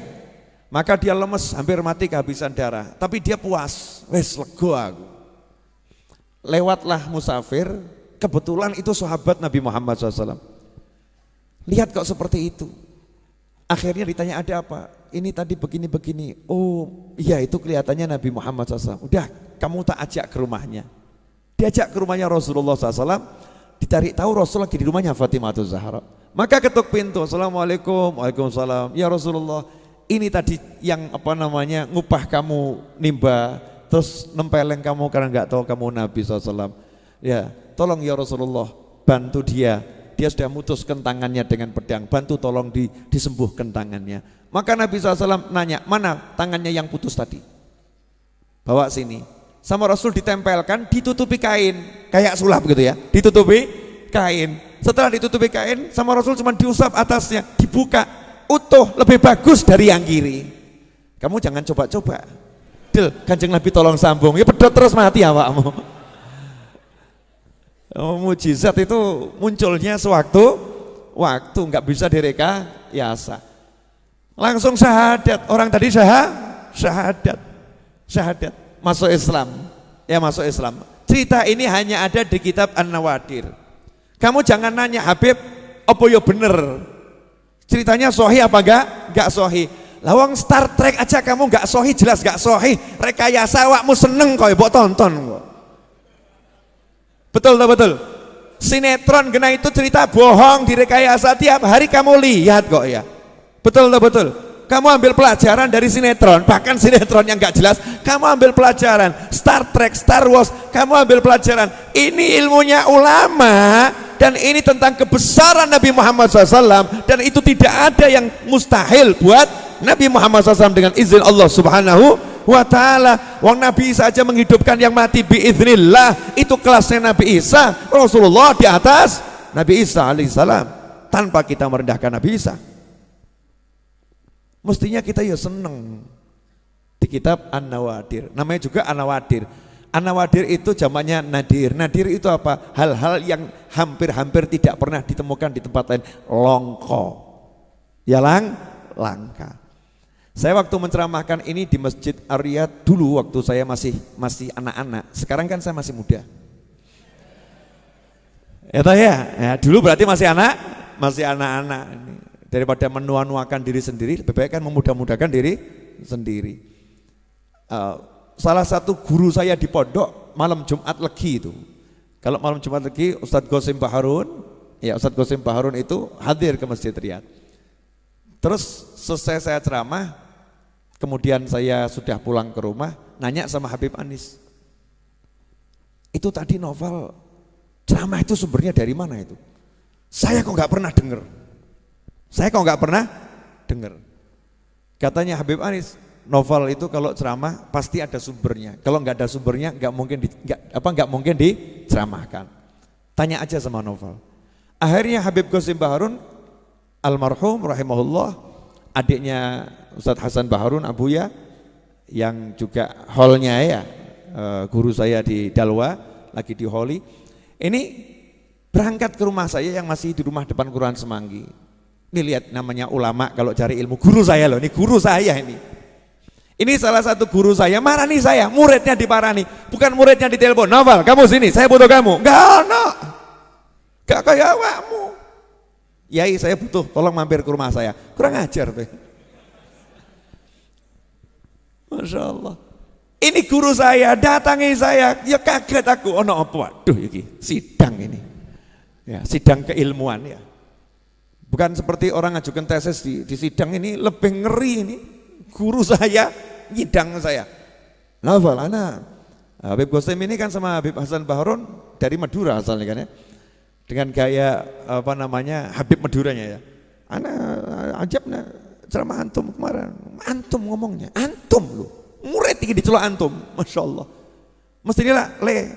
Maka dia lemes, hampir mati kehabisan darah. Tapi dia puas, wes lego aku. Lewatlah musafir, kebetulan itu sahabat Nabi Muhammad SAW. Lihat kok seperti itu. Akhirnya ditanya ada apa? Ini tadi begini-begini. Oh iya itu kelihatannya Nabi Muhammad SAW. Udah kamu tak ajak ke rumahnya. Diajak ke rumahnya Rasulullah SAW. Dicari tahu Rasul lagi di rumahnya Fatimah Zahra. Maka ketuk pintu. Assalamualaikum. Waalaikumsalam. Ya Rasulullah, ini tadi yang apa namanya ngupah kamu nimba, terus nempeleng kamu karena nggak tahu kamu Nabi SAW. Ya, tolong ya Rasulullah, bantu dia. Dia sudah mutuskan tangannya dengan pedang, bantu tolong disembuhkan tangannya. Maka Nabi SAW nanya, mana tangannya yang putus tadi? Bawa sini. Sama Rasul ditempelkan, ditutupi kain, kayak sulap gitu ya, ditutupi kain. Setelah ditutupi kain, sama Rasul cuma diusap atasnya, dibuka, utuh, lebih bagus dari yang kiri. Kamu jangan coba-coba. Del, Kanjeng Nabi tolong sambung, ya pedot terus mati awakmu. Mujizat itu munculnya sewaktu nggak bisa direkayasa. Langsung syahadat, orang tadi syahadat, masuk Islam, ya masuk Islam. Cerita ini hanya ada di kitab An-Nawadir. Kamu jangan nanya Habib, apa ya bener? Ceritanya sahih apa enggak sahih. Lawang Star Trek aja kamu enggak sahih, jelas enggak sahih. Rekayasa awakmu seneng kok mbok tonton kok. Betul tak betul? Sinetron kena itu cerita bohong direkayasa tiap hari kamu lihat kok ya. Betul tak betul? Kamu ambil pelajaran dari sinetron, bahkan sinetron yang enggak jelas, kamu ambil pelajaran. Star Trek, Star Wars, kamu ambil pelajaran. Ini ilmunya ulama. Dan ini tentang kebesaran Nabi Muhammad SAW, dan itu tidak ada yang mustahil buat Nabi Muhammad SAW dengan izin Allah Subhanahu wa ta'ala. Wong Nabi Isa aja menghidupkan yang mati biiznillah, itu kelasnya Nabi Isa. Rasulullah di atas Nabi Isa alaihissalam, tanpa kita merendahkan Nabi Isa. Mestinya kita ya seneng. Di kitab An-Nawadir, namanya juga An-Nawadir. An-Nawadir itu jamaknya nadir. Nadir itu apa? Hal-hal yang hampir-hampir tidak pernah ditemukan di tempat lain. Longko. Ya langka. Saya waktu menceramahkan ini di Masjid Ar-Riyadh dulu waktu saya masih anak-anak. Sekarang kan saya masih muda. Ya, dulu berarti masih anak-anak. Daripada menua-nuakan diri sendiri, lebih baik kan memudah-mudahkan diri sendiri. Salah satu guru saya di pondok malam Jumat Legi itu. Kalau malam Jumat Legi Ustadz Gosim Baharun, ya Ustadz Gosim Baharun itu hadir ke Masjid Riyadh. Terus selesai saya ceramah, kemudian saya sudah pulang ke rumah, nanya sama Habib Anis. Itu tadi novel ceramah itu sumbernya dari mana itu? Saya kok nggak pernah dengar. Katanya Habib Anis, novel itu kalau ceramah pasti ada sumbernya. Kalau nggak ada sumbernya nggak mungkin diceramahkan. Tanya aja sama novel. Akhirnya Habib Gosim Baharun almarhum rahimahullah, adiknya Ustadz Hasan Baharun Abuya, yang juga holnya ya, guru saya di Dalwa, lagi di Holi. Ini berangkat ke rumah saya yang masih di rumah depan Kelurahan Semanggi. Ini lihat namanya ulama kalau cari ilmu, guru saya loh, ini guru saya ini. Ini salah satu guru saya, marani saya, muridnya diparani, bukan muridnya ditelepon, Novel, kamu sini, saya butuh kamu. Gak kayak awakmu. Yai, saya butuh, tolong mampir ke rumah saya. Kurang ajar tuh. Masya Allah. Ini guru saya, datangi saya, ya kaget aku. Oh no, waduh ini sidang ini. Ya, sidang keilmuan ya. Bukan seperti orang ngajukan tesis di sidang ini, lebih ngeri ini. Guru saya nyidang saya. Novel, Habib Gosim ini kan sama Habib Hasan Baharun dari Madura asalnya kan ya. Dengan gaya apa namanya Habib Maduranya ya. Ajabnya ceramah antum kemarin. Antum ngomongnya, antum loh. Murid tinggi dicelok antum, Masya Allah. Mestinya lah,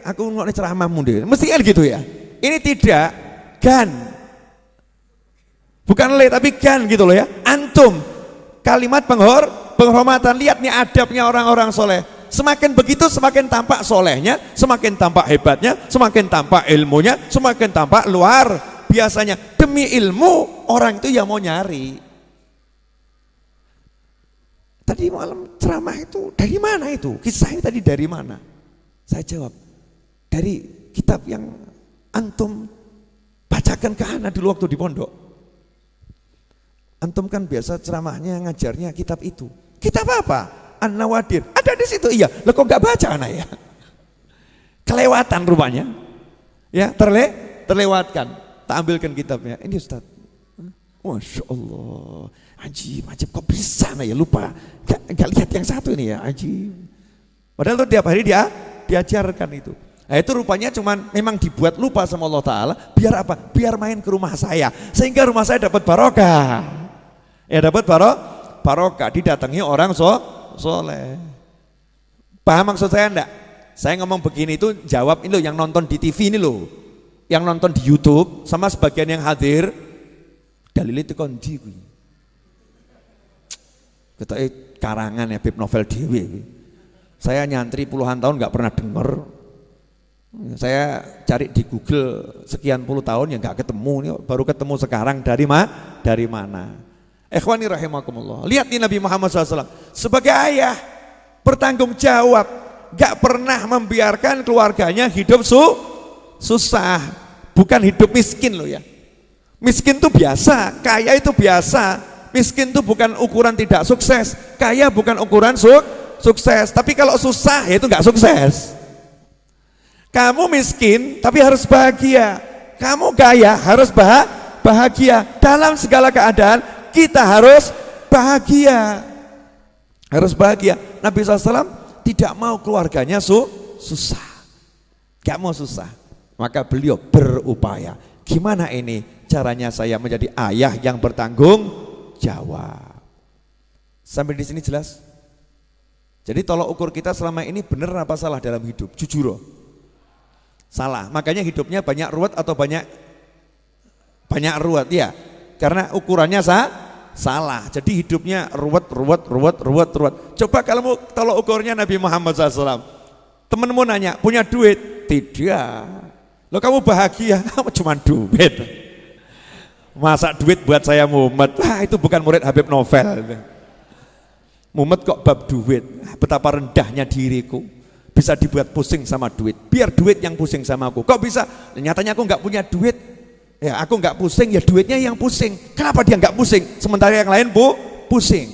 aku ngomongnya ceramahmu deh. Mestinya gitu ya. Ini tidak, gan. Bukan tapi gan gitu loh ya. Antum, kalimat penghormatan. Lihat nih adabnya orang-orang soleh. Semakin begitu semakin tampak solehnya, semakin tampak hebatnya, semakin tampak ilmunya, semakin tampak luar biasanya. Demi ilmu orang itu ya mau nyari. Tadi malam ceramah itu dari mana itu? Kisahnya tadi dari mana? Saya jawab, dari kitab yang antum bacakan ke ana dulu waktu di pondok. Antum kan biasa ceramahnya ngajarnya kitab itu. Kitab apa? An-Nawadir. Ada di situ. Iya. Lah kok enggak baca anak ya? Kelewatan rupanya. Ya, terlewatkan. Tak ambilkan kitabnya. Ini Ustaz. Masya Allah, ajib, ajib, kok bisa ya lupa, gak lihat yang satu ini ya, ajib. Padahal tuh tiap hari dia diajarkan itu. Nah itu rupanya cuman memang dibuat lupa sama Allah Ta'ala, biar apa? Biar main ke rumah saya, sehingga rumah saya dapat barokah. Ya dapat barokah, didatangi orang soleh. Paham maksud saya enggak? Saya ngomong begini itu jawab ini loh, yang nonton di TV ini loh, yang nonton di YouTube sama sebagian yang hadir. Dalilnya itu kondi kita karangan ya Bib Novel Dewi. Saya nyantri puluhan tahun nggak pernah denger. Saya cari di Google sekian puluh tahun ya nggak ketemu. Baru ketemu sekarang dari mana? Ikhwani rahimakumullah. Lihat nih Nabi Muhammad SAW sebagai ayah bertanggung jawab, nggak pernah membiarkan keluarganya hidup susah, bukan hidup miskin loh ya. Miskin itu biasa, kaya itu biasa. Miskin itu bukan ukuran tidak sukses, kaya bukan ukuran sukses. Tapi kalau susah ya itu nggak sukses. Kamu miskin tapi harus bahagia, kamu kaya harus bahagia. Dalam segala keadaan kita harus bahagia, harus bahagia. Nabi SAW tidak mau keluarganya susah, gak mau susah, maka beliau berupaya. Gimana ini caranya saya menjadi ayah yang bertanggung jawab? Sampai di sini jelas? Jadi tolok ukur kita selama ini benar apa salah dalam hidup? Jujur loh. Salah. Makanya hidupnya banyak ruwet atau banyak ruwet ya. Karena ukurannya salah. Jadi hidupnya ruwet. Coba kalau tolok ukurnya Nabi Muhammad SAW. Temenmu nanya, punya duit? Tidak. Loh kamu bahagia? Cuma duit. Masa duit buat saya mumet? Itu bukan murid Habib Novel. Mumet kok bab duit. Betapa rendahnya diriku, bisa dibuat pusing sama duit. Biar duit yang pusing sama aku. Kok bisa? Nyatanya aku nggak punya duit. Ya aku nggak pusing, ya duitnya yang pusing. Kenapa dia nggak pusing? Sementara yang lain pusing.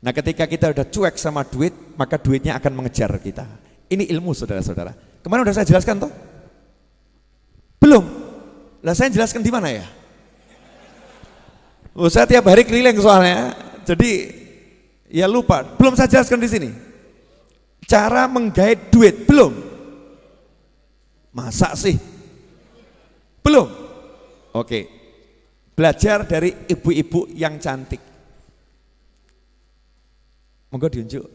Nah ketika kita udah cuek sama duit, maka duitnya akan mengejar kita. Ini ilmu saudara-saudara. Kemarin udah saya jelaskan toh? Belum? Lah saya jelaskan di mana ya? Saya tiap hari keliling soalnya, jadi ya lupa. Belum saya jelaskan di sini. Cara menggait duit belum? Masa sih? Belum? Oke. Belajar dari ibu-ibu yang cantik. Monggo diunjuk.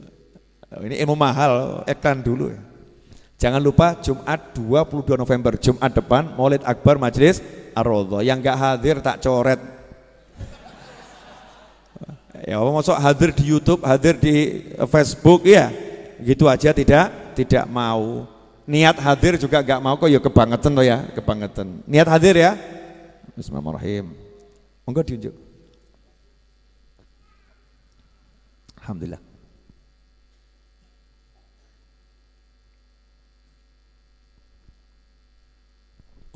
Ini ilmu mahal, iklan dulu ya. Jangan lupa Jumat 22 November, Jumat depan Maulid Akbar Majelis Ar-Raudhah. Yang gak hadir tak coret. Ya maksud hadir di YouTube, hadir di Facebook ya. Gitu aja tidak mau. Niat hadir juga gak mau kok ya kebangetan loh ya, kebangetan. Niat hadir ya. Bismillahirrahmanirrahim. Monggo diunjuk. Alhamdulillah.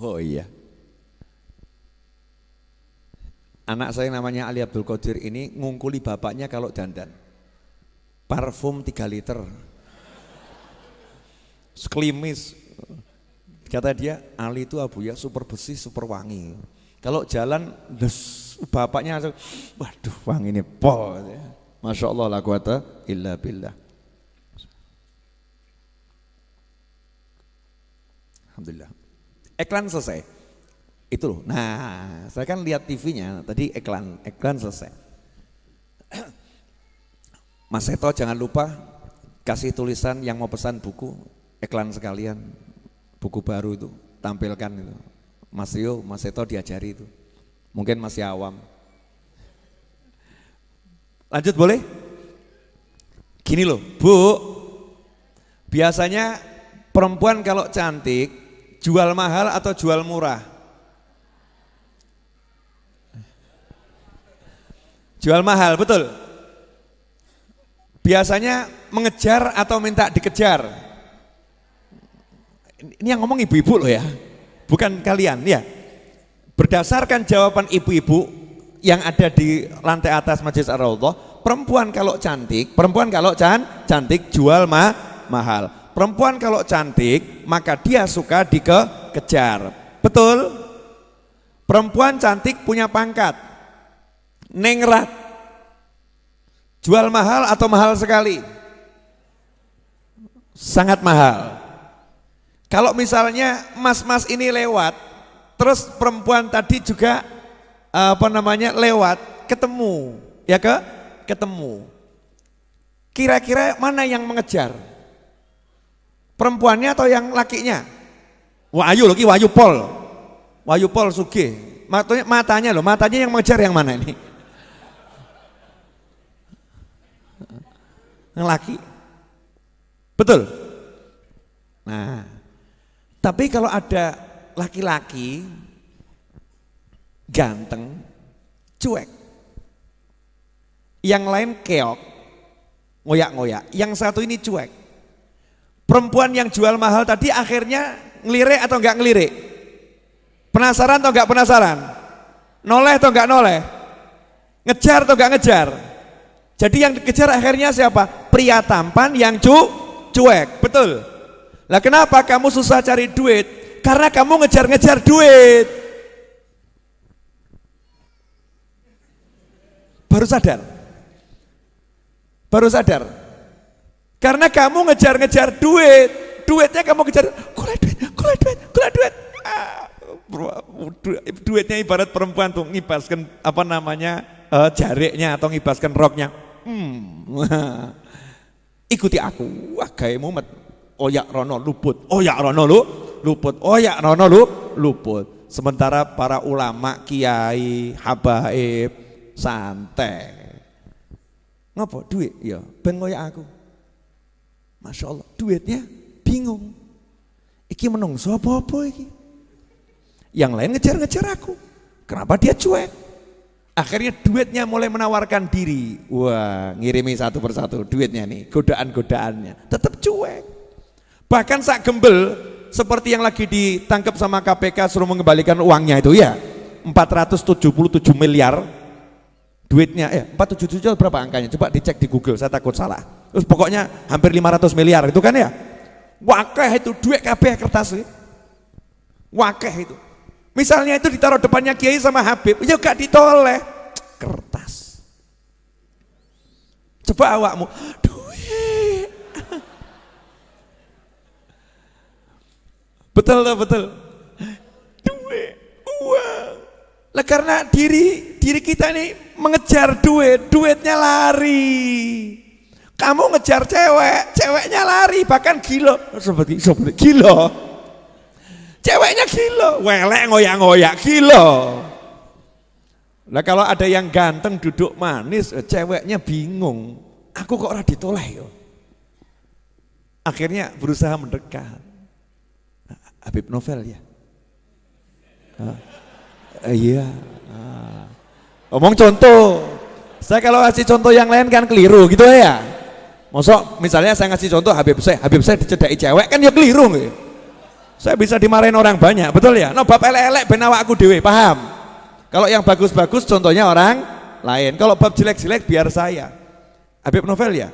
Oh iya. Anak saya namanya Ali Abdul Qadir ini ngungkuli bapaknya kalau dandan. Parfum 3 liter. Sekelimis. Kata dia, Ali itu Abu ya super bersih, super wangi. Kalau jalan, bapaknya langsung, waduh wangi ini pol. Masya Allah la quwata illa billah. Alhamdulillah. Iklan selesai. Itu loh. Nah, saya kan lihat TV-nya tadi iklan selesai. Mas Seto jangan lupa kasih tulisan yang mau pesan buku, iklan sekalian. Buku baru itu tampilkan itu. Mas Rio, Mas Seto diajari itu. Mungkin masih awam. Lanjut boleh? Gini loh, Bu. Biasanya perempuan kalau cantik jual mahal atau jual murah? Jual mahal, betul. Biasanya mengejar atau minta dikejar? Ini yang ngomong ibu-ibu loh ya, bukan kalian ya. Berdasarkan jawaban ibu-ibu yang ada di lantai atas Majelis Ar-Raudhah, perempuan kalau cantik jual mahal. Perempuan kalau cantik maka dia suka dikejar. Betul? Perempuan cantik punya pangkat, Ningrat. Jual mahal atau mahal sekali? Sangat mahal. Kalau misalnya mas-mas ini lewat, terus perempuan tadi juga lewat, ketemu, ya ketemu. Kira-kira mana yang mengejar? Perempuannya atau yang lakinya? Wahyu loh, Wahyu Pol Sugih. Matanya yang mengejar yang mana ini? Yang laki. Betul? Nah, tapi kalau ada laki-laki ganteng, cuek, yang lain keok, ngoyak-ngoyak, yang satu ini cuek. Perempuan yang jual mahal tadi akhirnya ngelirik atau enggak ngelirik? Penasaran atau enggak penasaran? Noleh atau enggak noleh? Ngejar atau enggak ngejar? Jadi yang dikejar akhirnya siapa? Pria tampan yang cuek, betul. Lah kenapa kamu susah cari duit? Karena kamu ngejar-ngejar duit. Baru sadar. Karena kamu ngejar-ngejar duitnya kamu kejar, golek duit. Duitnya ibarat perempuan tuh ngibaskan jariknya atau ngibaskan roknya. Ikuti aku, wah gawe mumet. Oyak rono luput, luput. Sementara para ulama, kiai, habaib santai. Ngapa duit? Ya ben ngoyak aku. Masya Allah, duitnya bingung. Iki menungso apa-apa iki? Yang lain ngejar-ngejar aku. Kenapa dia cuek? Akhirnya duitnya mulai menawarkan diri. Wah, ngirimi satu persatu duitnya nih, godaan-godaannya. Tetap cuek. Bahkan sak gembel seperti yang lagi ditangkap sama KPK suruh mengembalikan uangnya itu ya. 477 miliar duitnya. 477 berapa angkanya? Coba dicek di Google, saya takut salah. Terus pokoknya hampir 500 miliar itu kan ya. Wakeh itu duit kabeh kertas ya. Wakeh itu. Misalnya itu ditaruh depannya Kiai sama Habib, ya gak ditoleh. Kertas. Coba awakmu, duit. Betul. Duit, uang. Lah karena diri kita ini mengejar duitnya lari. Kamu ngejar ceweknya lari, bahkan gila. Seperti gila. Ceweknya gila, welek ngoyak-ngoyak gila. Lah kalau ada yang ganteng duduk manis, ceweknya bingung. Aku kok ora ditoleh yo. Akhirnya berusaha mendekat. Habib Novel ya. Iya. Omong contoh. Saya kalau ngasih contoh yang lain kan keliru gitu ya. Mosok misalnya saya ngasih contoh Habib saya dicedai cewek kan ya keliru gitu. Saya bisa dimarahin orang banyak, betul ya? No bab elek-elek ben awakku dhewe, paham? Kalau yang bagus-bagus contohnya orang lain. Kalau bab jelek-jelek biar saya. Habib Novel ya?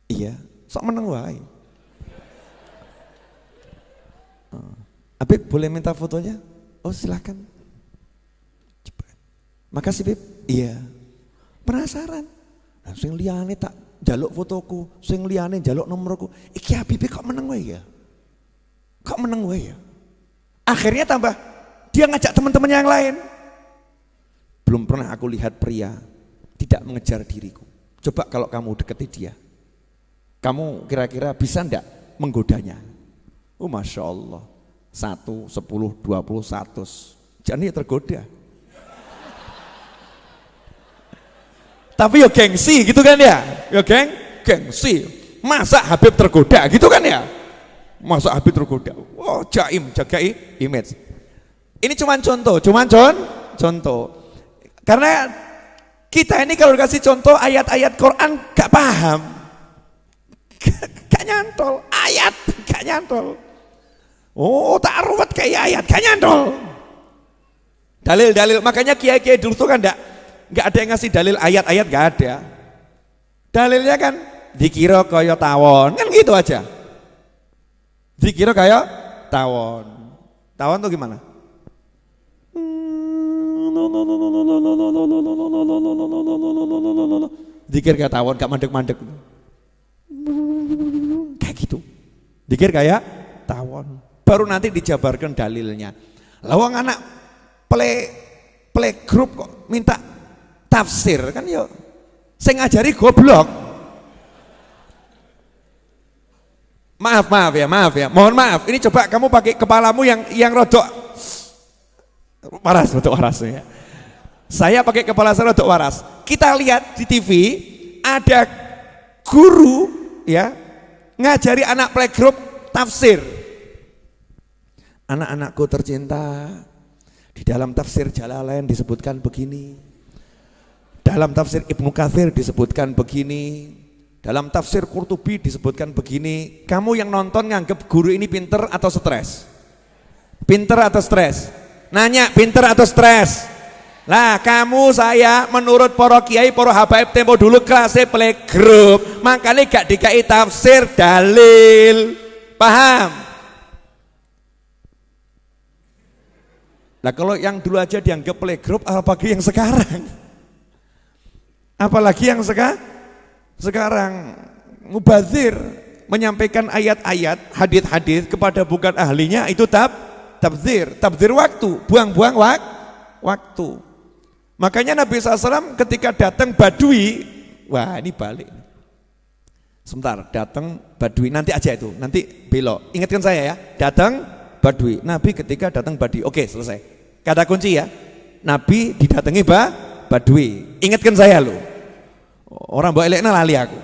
Iya, sok meneng wae. Habib boleh minta fotonya? Oh silakan. Cepat. Makasih Bib. Iya. Penasaran. Nah, sing liyane tak njaluk fotoku, sing liyane njaluk nomorku. Iki Habib kok meneng wae ya? Kok meneng wae ya? Akhirnya tambah dia ngajak teman-teman yang lain. Belum pernah aku lihat pria tidak mengejar diriku. Coba kalau kamu deketi dia, kamu kira-kira bisa enggak menggodanya? Oh Masya Allah, 1, 10, 20, 100 jadi tergoda. Tapi ya gengsi gitu kan ya? Ya gengsi. Masa Habib tergoda gitu kan ya? Masa Habib tergoda? Oh jaim, jaga image. Ini cuman contoh. Karena kita ini kalau dikasih contoh ayat-ayat Quran gak paham. Gak nyantol, ayat gak nyantol. Oh tak ruwet kayak ayat, gak nyantol. Dalil-dalil, makanya kiai-kiai dulu tuh kan gak ada yang ngasih dalil ayat-ayat, gak ada. Dalilnya kan dikira kaya tawon, kan gitu aja. Dikira kayak tawon tuh gimana? Zikir kayak tawon, gak mandek-mandek. Kayak gitu. Zikir kayak tawon. Baru nanti dijabarkan dalilnya. Lawang anak playgroup kok minta tafsir kan yo. Saya ngajari goblok. Maaf ya. Mohon maaf. Ini coba kamu pakai kepalamu yang rodok waras ya. Saya pakai kepala saya rodok waras. Kita lihat di TV ada guru ya ngajari anak playgroup tafsir. Anak-anakku tercinta, di dalam tafsir Jalalain disebutkan begini, dalam tafsir Ibnu Katsir disebutkan begini, dalam tafsir Qurtubi disebutkan begini. Kamu yang nonton nganggep guru ini pinter atau stres? Pinter atau stres? Nanya, pinter atau stres? Lah kamu saya menurut para kiai, para habaib tempo dulu kelasnya playgroup, makanya gak dikai tafsir dalil. Paham? Nah kalau yang dulu aja dianggap playgroup, apalagi yang sekarang? Apalagi yang sekarang mubazir menyampaikan ayat-ayat, hadis-hadis kepada bukan ahlinya, itu tabzir waktu, buang-buang waktu. Makanya Nabi SAW ketika datang Badui, wah ini balik. Sebentar, datang Badui, nanti aja itu, nanti belok. Ingatkan saya ya, datang Badui. Nabi ketika datang Badui, oke selesai. Kata kunci ya, Nabi didatangi Badui. Ingatkan saya loh. Orang bawa elekna lali aku.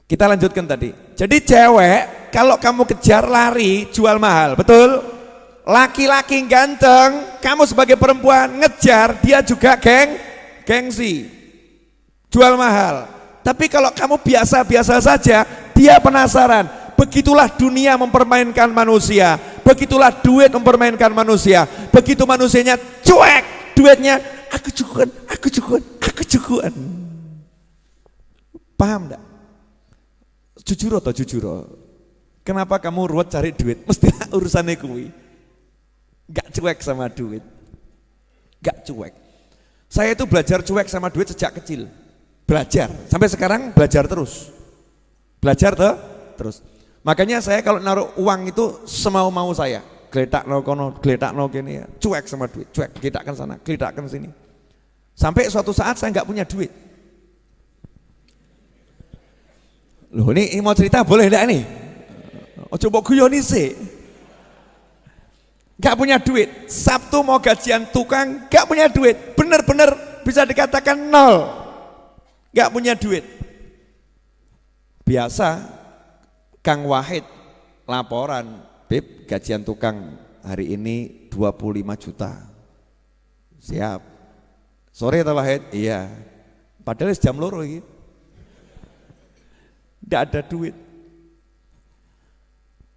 Kita lanjutkan tadi. Jadi cewek kalau kamu kejar lari jual mahal, betul? Laki-laki ganteng, kamu sebagai perempuan ngejar dia juga gengsi. Jual mahal. Tapi kalau kamu biasa-biasa saja, dia penasaran. Begitulah dunia mempermainkan manusia. Begitulah duit mempermainkan manusia. Begitu manusianya cuek, duitnya aku cukuan. Paham enggak? Jujur atau jujur? Kenapa kamu ruwet cari duit? Mesti urusannya kuwi. Gak cuek sama duit. Gak cuek. Saya itu belajar cuek sama duit sejak kecil. Belajar. Sampai sekarang belajar terus. Terus. Makanya saya kalau naruh uang itu semau-mau saya. Geletak no kono, geletak no kene ya. Cuek sama duit, cuek, geletakkan sana, geletakkan sini. Sampai suatu saat saya nggak punya duit. Loh ini mau cerita boleh enggak nih? Oh coba guyoni sih. Nggak punya duit. Sabtu mau gajian tukang, nggak punya duit. Bener-bener bisa dikatakan nol. Nggak punya duit. Biasa Kang Wahid laporan, Bib gajian tukang hari ini 25 juta. Siap. Sore ta Wahid? Iya. Padahal jam loro iki. Enggak ada duit.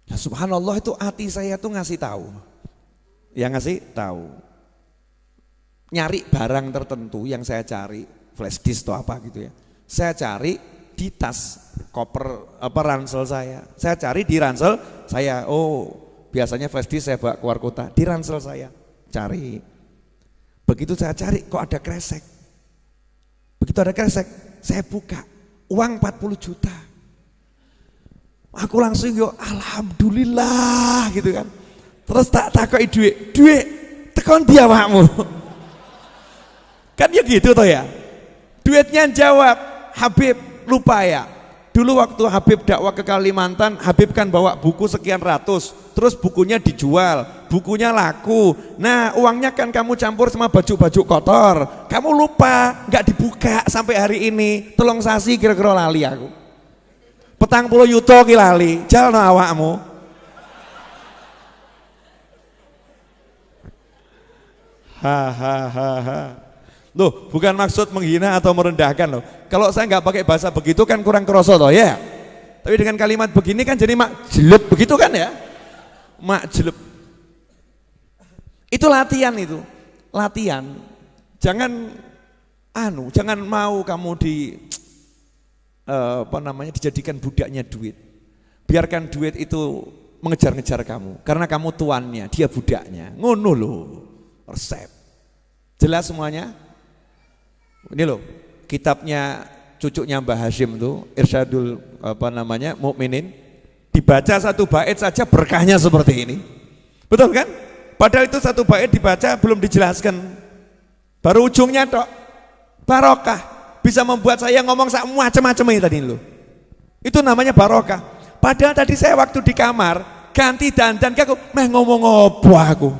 Ya subhanallah itu hati saya tuh ngasih tahu. Yang ngasih tahu. Nyari barang tertentu yang saya cari, flash disk atau apa gitu ya. Saya cari di tas koper ransel saya cari di ransel saya. Oh biasanya flash disk saya bawa keluar kota, di ransel saya cari. Begitu saya cari kok ada kresek, begitu ada kresek saya buka, uang 40 juta. Aku langsung yo alhamdulillah gitu kan. Terus tak takoki duit tekon dia awakmu. Kan ya gitu toh ya. Duitnya jawab, Habib lupa ya, dulu waktu Habib dakwah ke Kalimantan, Habib kan bawa buku sekian ratus, terus bukunya dijual, bukunya laku. Nah uangnya kan kamu campur sama baju-baju kotor, kamu lupa, nggak dibuka sampai hari ini. Tolong sasi kira-kira lali aku. 40 yuto ki lali, jalno awakmu. Hahaha. Loh, bukan maksud menghina atau merendahkan loh. Kalau saya nggak pakai bahasa begitu kan kurang kroso toh ya. Tapi dengan kalimat begini kan jadi mak jelek begitu kan ya. Mak jelek. Itu latihan itu. Latihan. Jangan mau kamu dijadikan budaknya duit. Biarkan duit itu mengejar-ngejar kamu karena kamu tuannya, dia budaknya. Ngono loh. Resep. Jelas semuanya? Ini loh, kitabnya cucunya Mbah Hashim tuh, Irsyadul Mukminin, dibaca satu bait saja berkahnya seperti ini. Betul kan? Padahal itu satu bait dibaca belum dijelaskan. Baru ujungnya tok. Barokah. Bisa membuat saya ngomong macam-macam ini tadi loh. Itu namanya barokah. Padahal tadi saya waktu di kamar ganti dandan aku ngomong apa aku.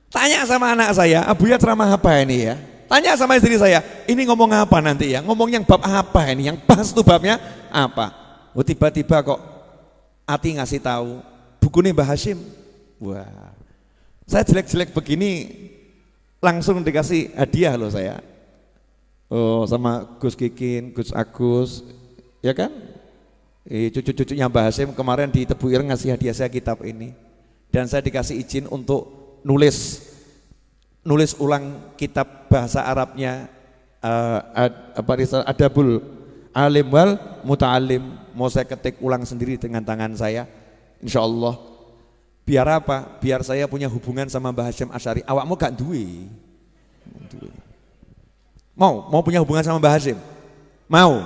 Tanya sama anak saya, Abuya ceramah apa ini ya? Tanya sama istri saya, ini ngomong apa nanti ya? Ngomong yang bab apa ini? Yang pas tuh babnya apa? Oh tiba-tiba kok Ati ngasih tahu bukunya Mbah Hashim. Wah, saya jelek-jelek begini langsung dikasih hadiah loh saya. Oh sama Gus Kikin, Gus Agus, ya kan? Cucu-cucunya Mbah Hashim kemarin di Tebu Ireng ngasih hadiah saya kitab ini. Dan saya dikasih izin untuk nulis ulang kitab bahasa Arabnya Adabul Alim wal Muta'alim, mau saya ketik ulang sendiri dengan tangan saya, insya Allah. Biar apa? Biar saya punya hubungan sama Mbah Hashim Asy'ari. Awakmu gak duwe? Mau punya hubungan sama Mbah Hashim? Mau?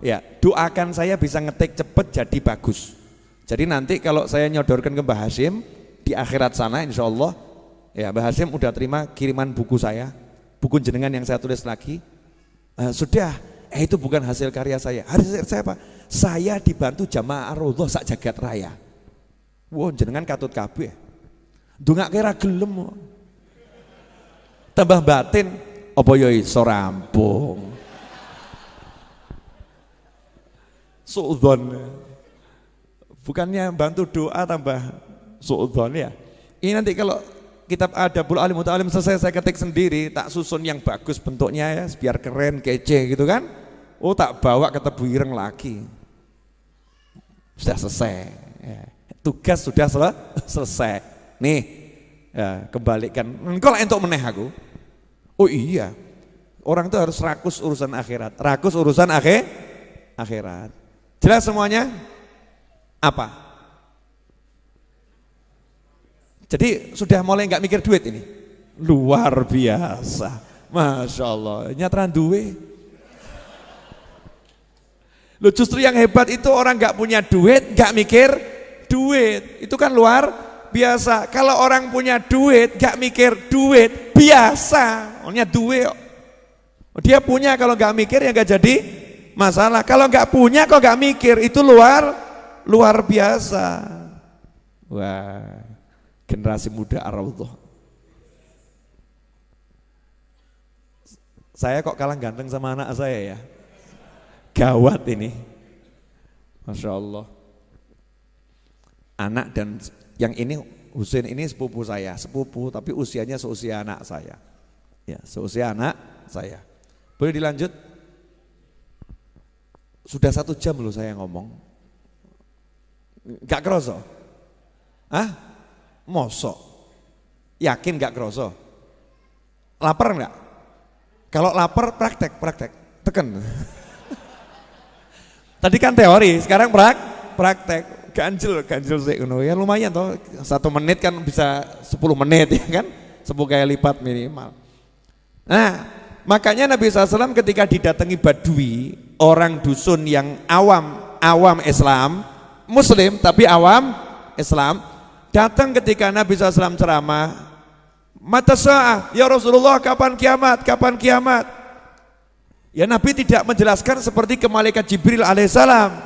Ya, doakan saya bisa ngetik cepet jadi bagus. Jadi nanti kalau saya nyodorkan ke Mbah Hashim di akhirat sana insya Allah, ya Mbah Hashim udah terima kiriman buku saya, buku jenengan yang saya tulis lagi. Sudah, itu bukan hasil karya saya. Hasil saya apa? Saya dibantu Jamaah Ar-Raudhah sak jagat raya. Wah, jenengan katut kabeh. Ndongake ra gelem. Tambah batin, apa ya iso rampung. Suudzon. Bukannya bantu doa tambah suudzon ya. Ini nanti kalau kitab Adabul Alim Muta'alim selesai saya ketik sendiri, tak susun yang bagus bentuknya ya, biar keren, kece gitu kan. Oh tak bawa ke Tebu Ireng lagi. Sudah selesai. Ya. Tugas sudah selesai. Nih, ya, kembalikan. Engkau lah entuk meneh aku. Oh iya, orang itu harus rakus urusan akhirat. Rakus urusan akhirat. Jelas semuanya? Apa? Jadi sudah mulai nggak mikir duit ini. Luar biasa, masya Allah. Nyatran duwe. Loh justru yang hebat itu orang nggak punya duit, nggak mikir duit. Itu kan luar biasa. Kalau orang punya duit, nggak mikir duit, biasa. Orangnya duit. Dia punya, kalau nggak mikir ya nggak jadi masalah. Kalau nggak punya, kok nggak mikir, itu luar biasa. Wah, generasi muda Ar-Raudhah. Saya kok kalah ganteng sama anak saya ya. Gawat ini, masya Allah. Anak dan yang ini Husain ini sepupu saya, sepupu tapi usianya seusia anak saya. Ya, seusia anak saya. Boleh dilanjut? Sudah 1 jam loh saya ngomong. Gak kerasa? Hah? Mosok? Yakin gak kerasa? Lapar enggak? Kalau lapar praktek, tekan. Tadi kan teori, sekarang praktek. Ganjil sih, ya lumayan toh. 1 menit kan bisa 10 menit ya kan, 10 kali lipat minimal. Nah, makanya Nabi SAW ketika didatangi Badui, orang dusun yang awam Islam, Muslim tapi awam Islam, datang ketika Nabi SAW ceramah, mata sa'ah, ya Rasulullah kapan kiamat? Ya Nabi tidak menjelaskan seperti ke malaikat Jibril alaihissalam.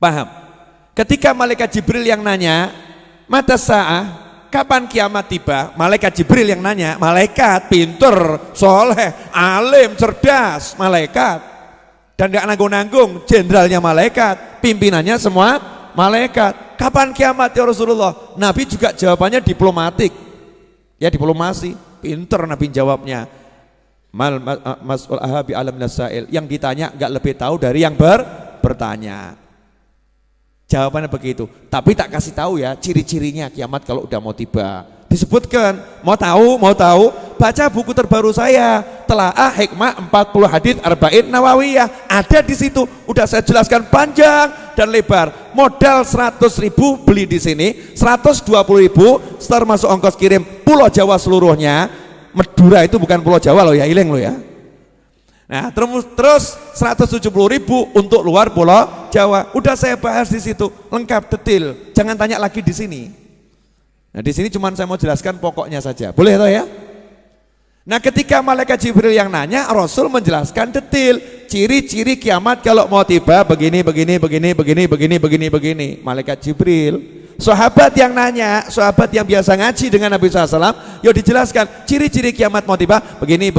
Paham? Ketika malaikat Jibril yang nanya, mata sa'ah, kapan kiamat tiba? Malaikat Jibril yang nanya, malaikat pinter, soleh, alim, cerdas, malaikat. Dan gak nanggung-nanggung, jenderalnya malaikat, pimpinannya semua malaikat. Kapan kiamat ya Rasulullah? Nabi juga jawabannya diplomatik. Ya diplomasi, pinter Nabi jawabnya. Mas'ul ahabi alam nasail, yang ditanya gak lebih tahu dari yang bertanya. Jawabannya begitu, tapi tak kasih tahu ya ciri-cirinya kiamat kalau udah mau tiba. Disebutkan, mau tahu, baca buku terbaru saya, Telaah Hikmah 40 Hadits Arba'in Nawawiyah, ada di situ, udah saya jelaskan panjang dan lebar. Modal 100.000 beli di sini, 120.000 termasuk ongkos kirim Pulau Jawa seluruhnya. Madura itu bukan Pulau Jawa loh ya, iling loh ya. Nah, terus 170.000 untuk luar Pulau Jawa. Udah saya bahas di situ, lengkap detail. Jangan tanya lagi di sini. Nah, di sini cuma saya mau jelaskan pokoknya saja. Boleh toh ya? Nah, ketika malaikat Jibril yang nanya, Rasul menjelaskan detail ciri-ciri kiamat kalau mau tiba begini. Malaikat Jibril. Sahabat yang nanya, sahabat yang biasa ngaji dengan Nabi SAW, yuk dijelaskan ciri-ciri kiamat mau tiba begini.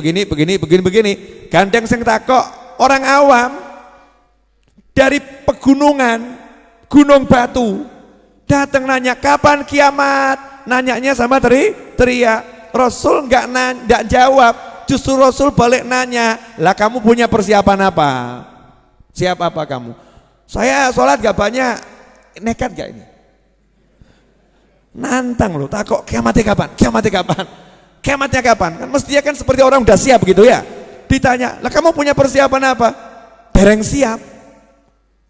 Gandeng sing takok orang awam dari pegunungan, gunung batu, datang nanya kapan kiamat, nanyanya sama teriak. Rasul enggak jawab, justru Rasul balik nanya, lah kamu punya persiapan apa? Siap apa kamu? Saya sholat gak banyak, nekat gak ini? Nantang loh, takut kiamatnya kapan? Kiamatnya kapan? Kan mestinya kan seperti orang udah siap gitu ya. Ditanya, lah kamu punya persiapan apa? Bereng siap.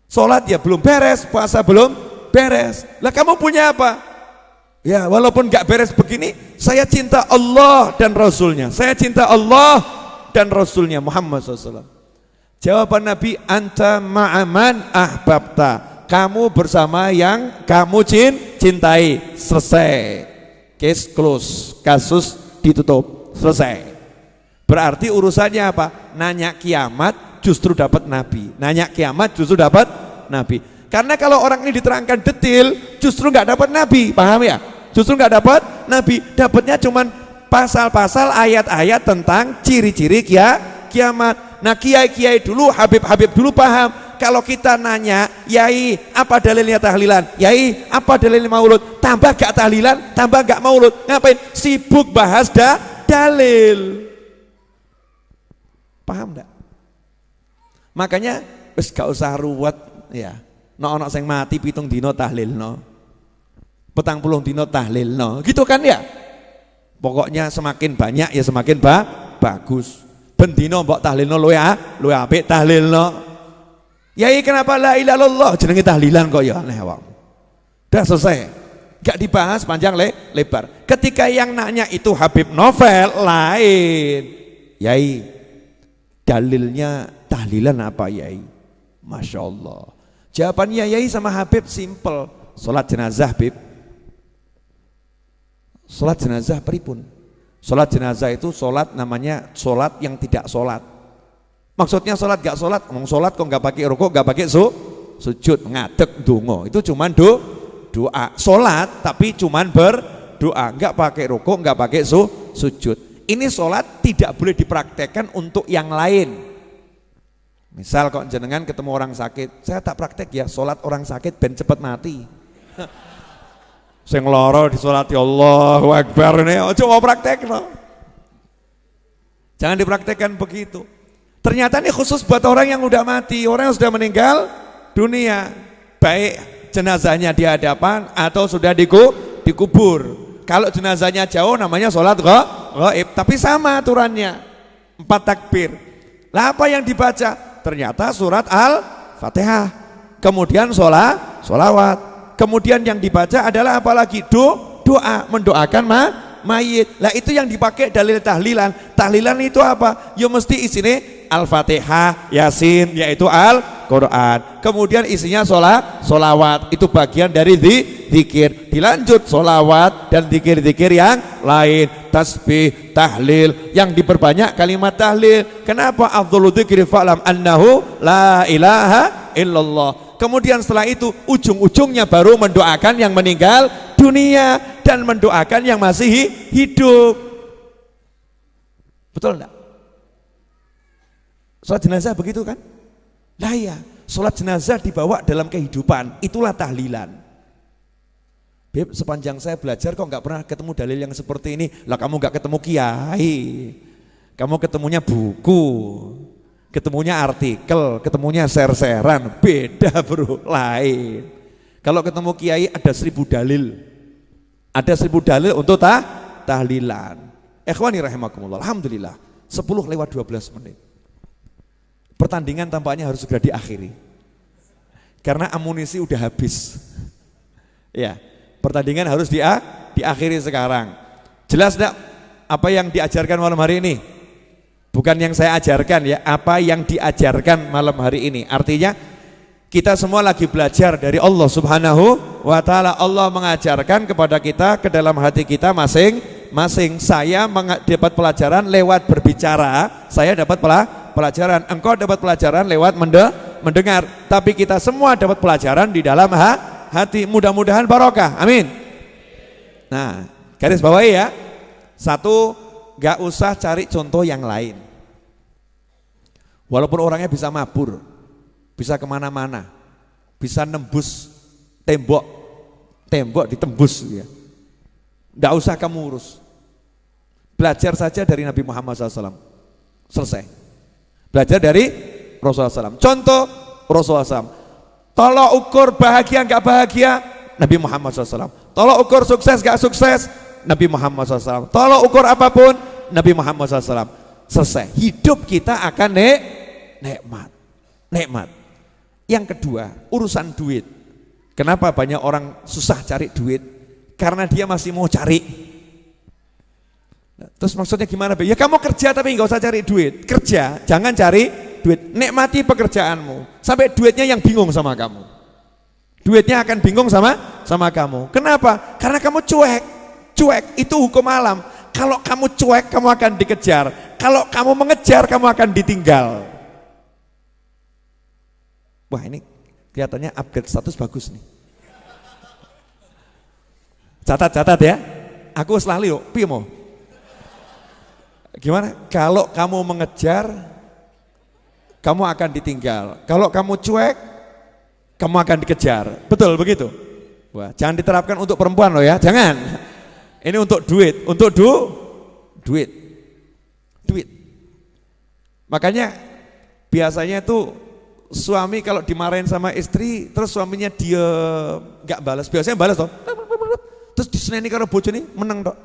Sholat ya belum beres, puasa belum beres. Lah kamu punya apa? Ya walaupun gak beres begini, saya cinta Allah dan Rasulnya. Saya cinta Allah dan Rasulnya Muhammad SAW. Jawaban Nabi, anta ma'aman ahbabta. Kamu bersama yang kamu cintai. Selesai. Case close. Kasus ditutup. Selesai. Berarti urusannya apa? Nanya kiamat justru dapat Nabi. Nanya kiamat justru dapat Nabi. Karena kalau orang ini diterangkan detail, justru nggak dapat Nabi. Paham ya? Justru nggak dapat Nabi, dapatnya cuman pasal-pasal ayat-ayat tentang ciri-ciri kiamat. Nah kiai-kiai dulu, Habib-Habib dulu paham. Kalau kita nanya, yai apa dalilnya tahlilan? Yai apa dalilnya maulud? Tambah gak tahlilan, tambah gak maulud. Ngapain? Sibuk bahas dalil. Paham enggak? Makanya wis gak usah ruwet ya. Ono sing mati 7 dina tahlilno. 40 dino tahlil no, gitu kan ya. Pokoknya semakin banyak ya semakin bagus. Bendino mbok tahlil no luwe apik tahlil no. Yai kenapa la ilaha illallah jenenge tahlilan kok ya aneh wong. Udah selesai. Gak dibahas panjang lebar. Ketika yang nanya itu Habib Novel lain. Yai dalilnya tahlilan apa Yai? Masya Allah. Jawabannya Yai sama Habib simple. Sholat jenazah Bib. Sholat jenazah pripun? Sholat jenazah itu sholat namanya sholat yang tidak sholat. Maksudnya sholat gak sholat, ngomong sholat kok gak pakai rukuk, gak pakai sujud, ngadeg donga. Itu cuman doa. Sholat tapi cuman berdoa, gak pakai rukuk, gak pakai sujud. Ini sholat tidak boleh dipraktekkan untuk yang lain. Misal kok jenengan ketemu orang sakit, saya tak praktek ya sholat orang sakit ben cepet mati. Sing lara disolati Allahu Akbar ini coba praktekno. Jangan dipraktekkan begitu. Ternyata ini khusus buat orang yang udah mati, orang yang sudah meninggal dunia. Baik jenazahnya di hadapan atau sudah dikubur. Kalau jenazahnya jauh namanya sholat ghaib, tapi sama aturannya 4 takbir. Lah apa yang dibaca? Ternyata surat Al-Fatihah. Kemudian sholawat. Kemudian yang dibaca adalah apalagi doa, mendoakan mayit. Lah itu yang dipakai dalil tahlilan. Tahlilan itu apa? Ya mesti isinya Al-Fatihah, Yasin, yaitu Al-Quran. Kemudian isinya sholawat. Itu bagian dari zikir. Dilanjut sholawat dan zikir-zikir yang lain. Tasbih, tahlil, yang diperbanyak kalimat tahlil. Kenapa? Afdhalu dzikri fa'lam annahu la ilaha illallah. Kemudian setelah itu ujung-ujungnya baru mendoakan yang meninggal dunia dan mendoakan yang masih hidup. Betul enggak? Sholat jenazah begitu kan? Lah ya, sholat jenazah dibawa dalam kehidupan, itulah tahlilan. Beb, sepanjang saya belajar kok nggak pernah ketemu dalil yang seperti ini. Lah kamu nggak ketemu kiai, kamu ketemunya buku, ketemunya artikel, ketemunya share-sharean, beda bro, lain. Kalau ketemu kiai ada 1000 dalil, ada 1000 dalil untuk tahlilan. Ikhwani rahimakumullah, alhamdulillah 10:12. Pertandingan tampaknya harus segera diakhiri. karena amunisi udah habis. Ya, pertandingan harus diakhiri sekarang. Jelas enggak apa yang diajarkan malam hari ini? Bukan yang saya ajarkan ya, apa yang diajarkan malam hari ini. Artinya kita semua lagi belajar dari Allah Subhanahu wa taala. Allah mengajarkan kepada kita ke dalam hati kita masing-masing. Saya dapat pelajaran lewat berbicara, saya dapat pelajaran, engkau dapat pelajaran lewat mendengar, tapi kita semua dapat pelajaran di dalam hati. Mudah-mudahan barokah, amin. Nah, garis bawahi ya. Satu, gak usah cari contoh yang lain. Walaupun orangnya bisa mabur, bisa kemana-mana, bisa nembus tembok ditembus ya. Gak usah kamu urus. Belajar saja dari Nabi Muhammad SAW. Selesai. Belajar dari Rasulullah SAW. Contoh Rasulullah SAW. Tolok ukur bahagia gak bahagia, Nabi Muhammad SAW. Tolok ukur sukses gak sukses, Nabi Muhammad SAW. Tolok ukur apapun, Nabi Muhammad SAW. Selesai. Hidup kita akan nikmat. Yang kedua, urusan duit. Kenapa banyak orang susah cari duit? Karena dia masih mau cari. Terus maksudnya gimana? Ya kamu kerja tapi nggak usah cari duit. Kerja, jangan cari duit. Nikmati pekerjaanmu. Sampai duitnya yang bingung sama kamu. Duitnya akan bingung sama kamu. Kenapa? Karena kamu cuek. Cuek itu hukum alam. Kalau kamu cuek, kamu akan dikejar. Kalau kamu mengejar, kamu akan ditinggal. Wah, ini kelihatannya upgrade status bagus nih. Catat ya. Aku selalu yuk, piye mau? Gimana? Kalau kamu mengejar, kamu akan ditinggal. Kalau kamu cuek, kamu akan dikejar. Betul begitu? Wah, jangan diterapkan untuk perempuan loh ya, jangan. Ini untuk duit, untuk duit. Makanya biasanya itu suami kalau dimarahin sama istri, terus suaminya dia nggak balas, biasanya balas toh. Terus diseneni karo bojone meneng tok.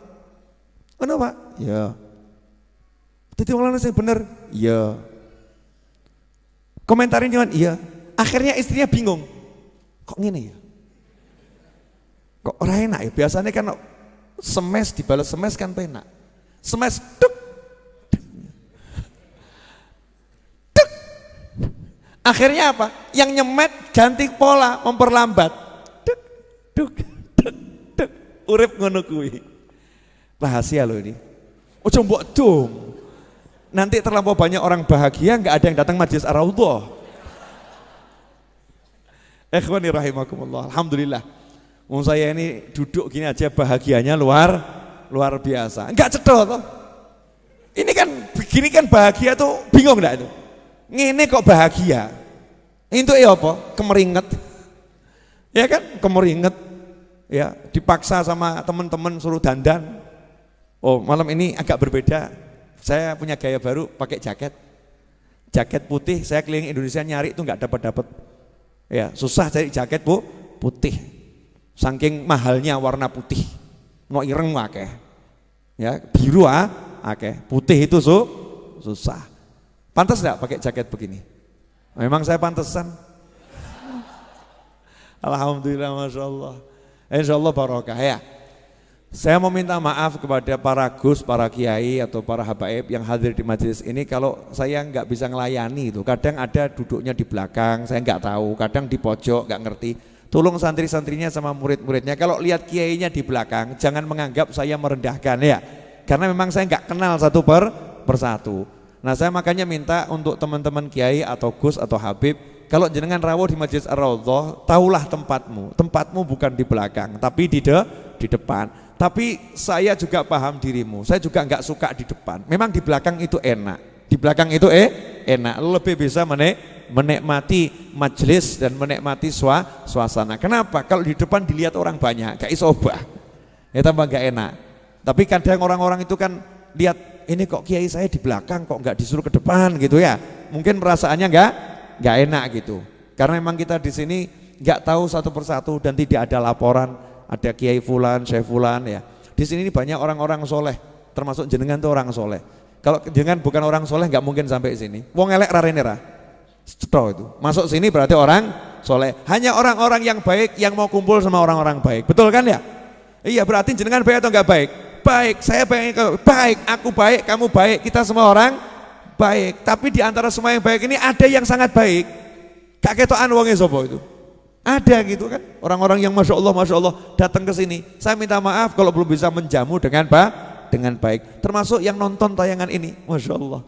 Ngono, Pak? Ya. Dadi wong lanang sing bener. Iya. Komentarin cuman iya. Akhirnya istrinya bingung. Kok ngene ya? Kok ora enak ya? Biasanya kan semes dibalas semes kan penak. Semes duk. Duk. Akhirnya apa? Yang nyemet ganti pola, memperlambat. Duk duk. Urip ngono kuwi. Rahasia loh ini. Ojo mbok dom. Nanti terlampau banyak orang bahagia, nggak ada yang datang majelis Ar-Raudhah. Ikhwani rahimakumullah. Alhamdulillah. Wong saya ini duduk gini aja bahagianya luar biasa. Enggak cedok toh. Ini kan begini kan bahagia tuh bingung enggak itu? Ngene kok bahagia. Itu ya apa? Kemeringet. Ya kan? Kemeringet. Ya, dipaksa sama teman-teman suruh dandan. Oh, malam ini agak berbeda. Saya punya gaya baru, pakai jaket putih. Saya keliling Indonesia nyari itu nggak dapat. Ya, susah cari jaket putih. Saking mahalnya warna putih. Mau ireng akeh. Ya, biru akeh. Putih itu susah. Pantas nggak pakai jaket begini? Memang saya pantesan. Alhamdulillah, masya Allah. Insya Allah barokah ya. Saya mau minta maaf kepada para gus, para kiai atau para habaib yang hadir di majelis ini kalau saya nggak bisa ngelayani itu. Kadang ada duduknya di belakang, saya nggak tahu. Kadang di pojok, nggak ngerti. Tolong santri-santrinya sama murid-muridnya. Kalau lihat kiainya di belakang, jangan menganggap saya merendahkan ya. Karena memang saya nggak kenal satu persatu. Nah, saya makanya minta untuk teman-teman kiai atau gus atau habib. Kalau jenengan rawuh di Majelis Ar-Raudhah, tahulah tempatmu. Tempatmu bukan di belakang, tapi di depan. Tapi saya juga paham dirimu. Saya juga enggak suka di depan. Memang di belakang itu enak. Di belakang itu enak. Lebih bisa menikmati majelis dan menikmati suasana. Kenapa? Kalau di depan dilihat orang banyak, gak iso obah. Ya tambah enggak enak. Tapi kadang orang-orang itu kan lihat ini kok kiai saya di belakang kok enggak disuruh ke depan gitu ya. Mungkin perasaannya enggak enak gitu. Karena memang kita di sini nggak tahu satu persatu dan tidak ada laporan ada kiai fulan, syekh fulan ya. Di sini banyak orang-orang soleh, termasuk jenengan tuh orang soleh. Kalau jenengan bukan orang soleh nggak mungkin sampai sini. Wong elek rarene ra. Cetok itu. Masuk sini berarti orang soleh. Hanya orang-orang yang baik yang mau kumpul sama orang-orang baik. Betul kan ya? Iya, berarti jenengan baik atau enggak baik? Baik, saya baik, aku baik, kamu baik, kita semua orang baik. Tapi di antara semua yang baik ini ada yang sangat baik. Gak ketokan wonge sapa itu? Ada gitu kan, orang-orang yang masya Allah datang ke sini. Saya minta maaf kalau belum bisa menjamu dengan baik. Termasuk yang nonton tayangan ini, masya Allah.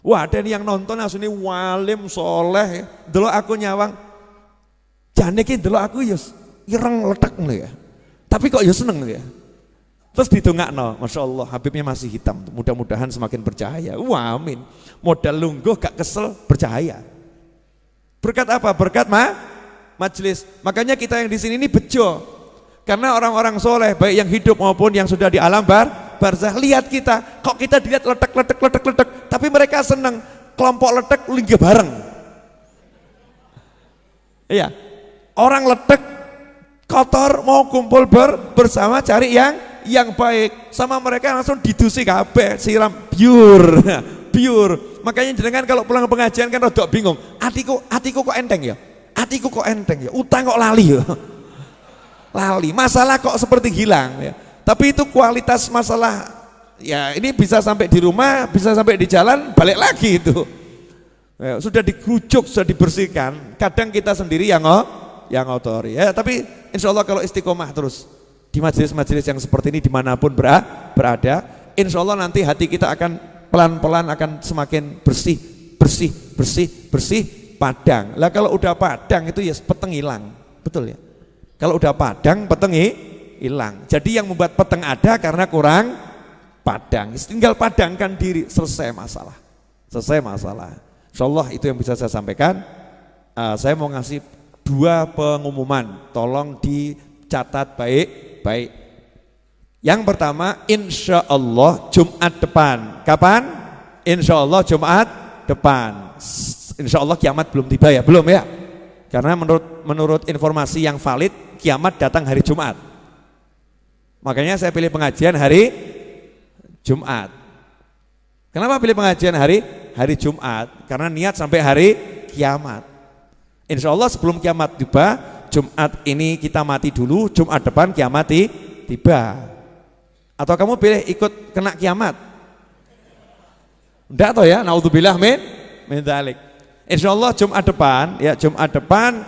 Wah, ada yang nonton asune walim soleh, delok aku nyawang. Jane ki delok aku ya ireng letek ngono ya. Tapi kok ya seneng ya. Terus didongakno, masya Allah, Habibnya masih hitam. Mudah-mudahan semakin bercahaya. Wah, amin. Modal lungguh gak kesel, bercahaya. Berkat apa? Berkat majelis. Makanya kita yang di sini ini bejo. Karena orang-orang soleh, baik yang hidup maupun yang sudah di alam barzah, lihat kita, kok kita dilihat letek, tapi mereka senang kelompok letek linggih bareng. Iya, orang letek kotor mau kumpul bersama cari yang baik, sama mereka langsung didusi kabeh, siram biur. Makanya jenengan kalau pulang pengajian kan rodok bingung, atiku kok enteng ya? Atiku kok enteng ya? Utang kok lali ya? Lali, masalah kok seperti hilang ya. Tapi itu kualitas masalah ya, ini bisa sampai di rumah, bisa sampai di jalan, balik lagi itu ya, sudah dikucuk, sudah dibersihkan. Kadang kita sendiri yang ngotori ya, tapi insya Allah kalau istiqomah terus di majelis-majelis yang seperti ini dimanapun berada, insya Allah nanti hati kita akan pelan-pelan akan semakin bersih, padang. Lah kalau udah padang itu ya peteng hilang, betul ya. Kalau udah padang peteng hilang. Jadi yang membuat peteng ada karena kurang padang. Tinggal padangkan diri, selesai masalah. Insya Allah itu yang bisa saya sampaikan. Saya mau ngasih 2 pengumuman, tolong dicatat baik-baik. Yang pertama, insya Allah Jumat depan. Kapan? Insya Allah Jumat depan. Insya Allah kiamat belum tiba ya, belum ya? Karena menurut informasi yang valid, kiamat datang hari Jumat. Makanya saya pilih pengajian hari Jumat. Kenapa pilih pengajian hari Jumat? Karena niat sampai hari kiamat. Insya Allah sebelum kiamat tiba, Jumat ini kita mati dulu, Jumat depan kiamat tiba. Atau kamu pilih ikut kena kiamat? Enggak toh ya, naudzubillah min dzalik. Insya Allah Jumat depan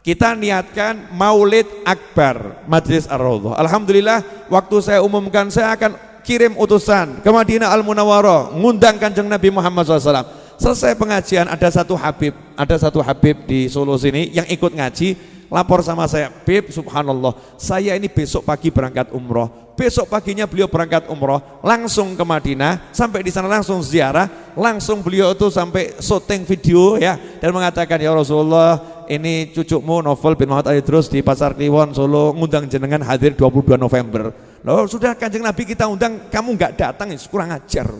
kita niatkan Maulid Akbar Majelis Ar-Raudhah. Alhamdulillah waktu saya umumkan saya akan kirim utusan ke Madinah Al-Munawwarah ngundang Kanjeng Nabi Muhammad SAW. Selesai pengajian ada satu Habib di Solo sini yang ikut ngaji, lapor sama saya, Bib, subhanallah, saya ini besok pagi berangkat umroh. Besok paginya beliau berangkat umroh, langsung ke Madinah, sampai di sana langsung ziarah, langsung beliau itu sampai syuting video ya, dan mengatakan, ya Rasulullah, ini cucumu Novel bin Muhammad Ali Idrus di Pasar Kliwon Solo ngundang jenengan hadir 22 November. Loh sudah Kanjeng Nabi kita undang, kamu nggak datang, ya kurang ajar.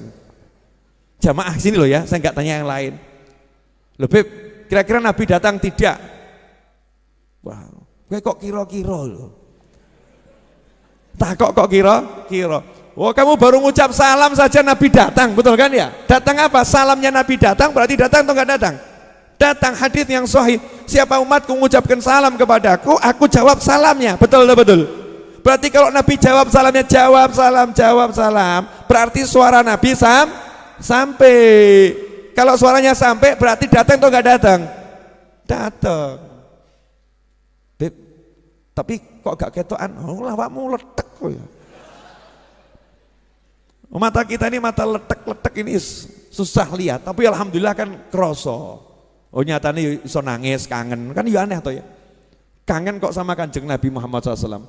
Jamaah sini loh ya, saya nggak tanya yang lain. Loh Bib, kira-kira Nabi datang tidak? Wah, gue kok kira-kira loh. Tak kok kira-kira. Oh kamu baru ngucap salam saja Nabi datang, betul kan ya? Datang apa? Salamnya Nabi datang berarti datang atau enggak datang? Datang, hadis yang sahih. Siapa umatku mengucapkan salam kepadaku, aku jawab salamnya. Betul atau betul? Berarti kalau Nabi jawab salamnya, jawab salam. Berarti suara Nabi sampai. Kalau suaranya sampai berarti datang atau enggak datang? Datang. Beb, tapi kok gak ketokan? Oh, lawakmu letek kok ya. Mata kita ini mata letek ini susah lihat, tapi alhamdulillah kan kroso. Oh nyatanya iso nangis, kangen, kan ya aneh toh ya. Kangen kok sama Kanjeng Nabi Muhammad SAW.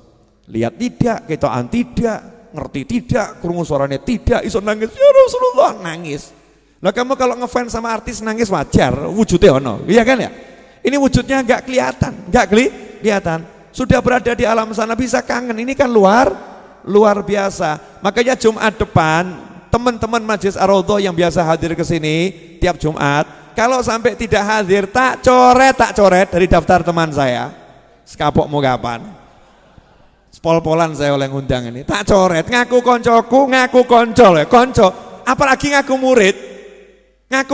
Lihat tidak, ketokan tidak, ngerti tidak, krungu suaranya tidak, iso nangis, ya Rasulullah nangis. Lah kamu kalau ngefans sama artis nangis wajar, wujudnya ono, iya kan ya? Ini wujudnya nggak kelihatan. Sudah berada di alam sana bisa kangen, ini kan luar biasa. Makanya Jumat depan teman-teman Majelis Ar-Raudhah yang biasa hadir ke sini tiap Jumat, kalau sampai tidak hadir tak coret dari daftar teman saya. Sekapok mau kapan? Spol-polan saya oleh ngundang ini. Tak coret, ngaku koncoku, ngaku konco ya, konco. Apalagi ngaku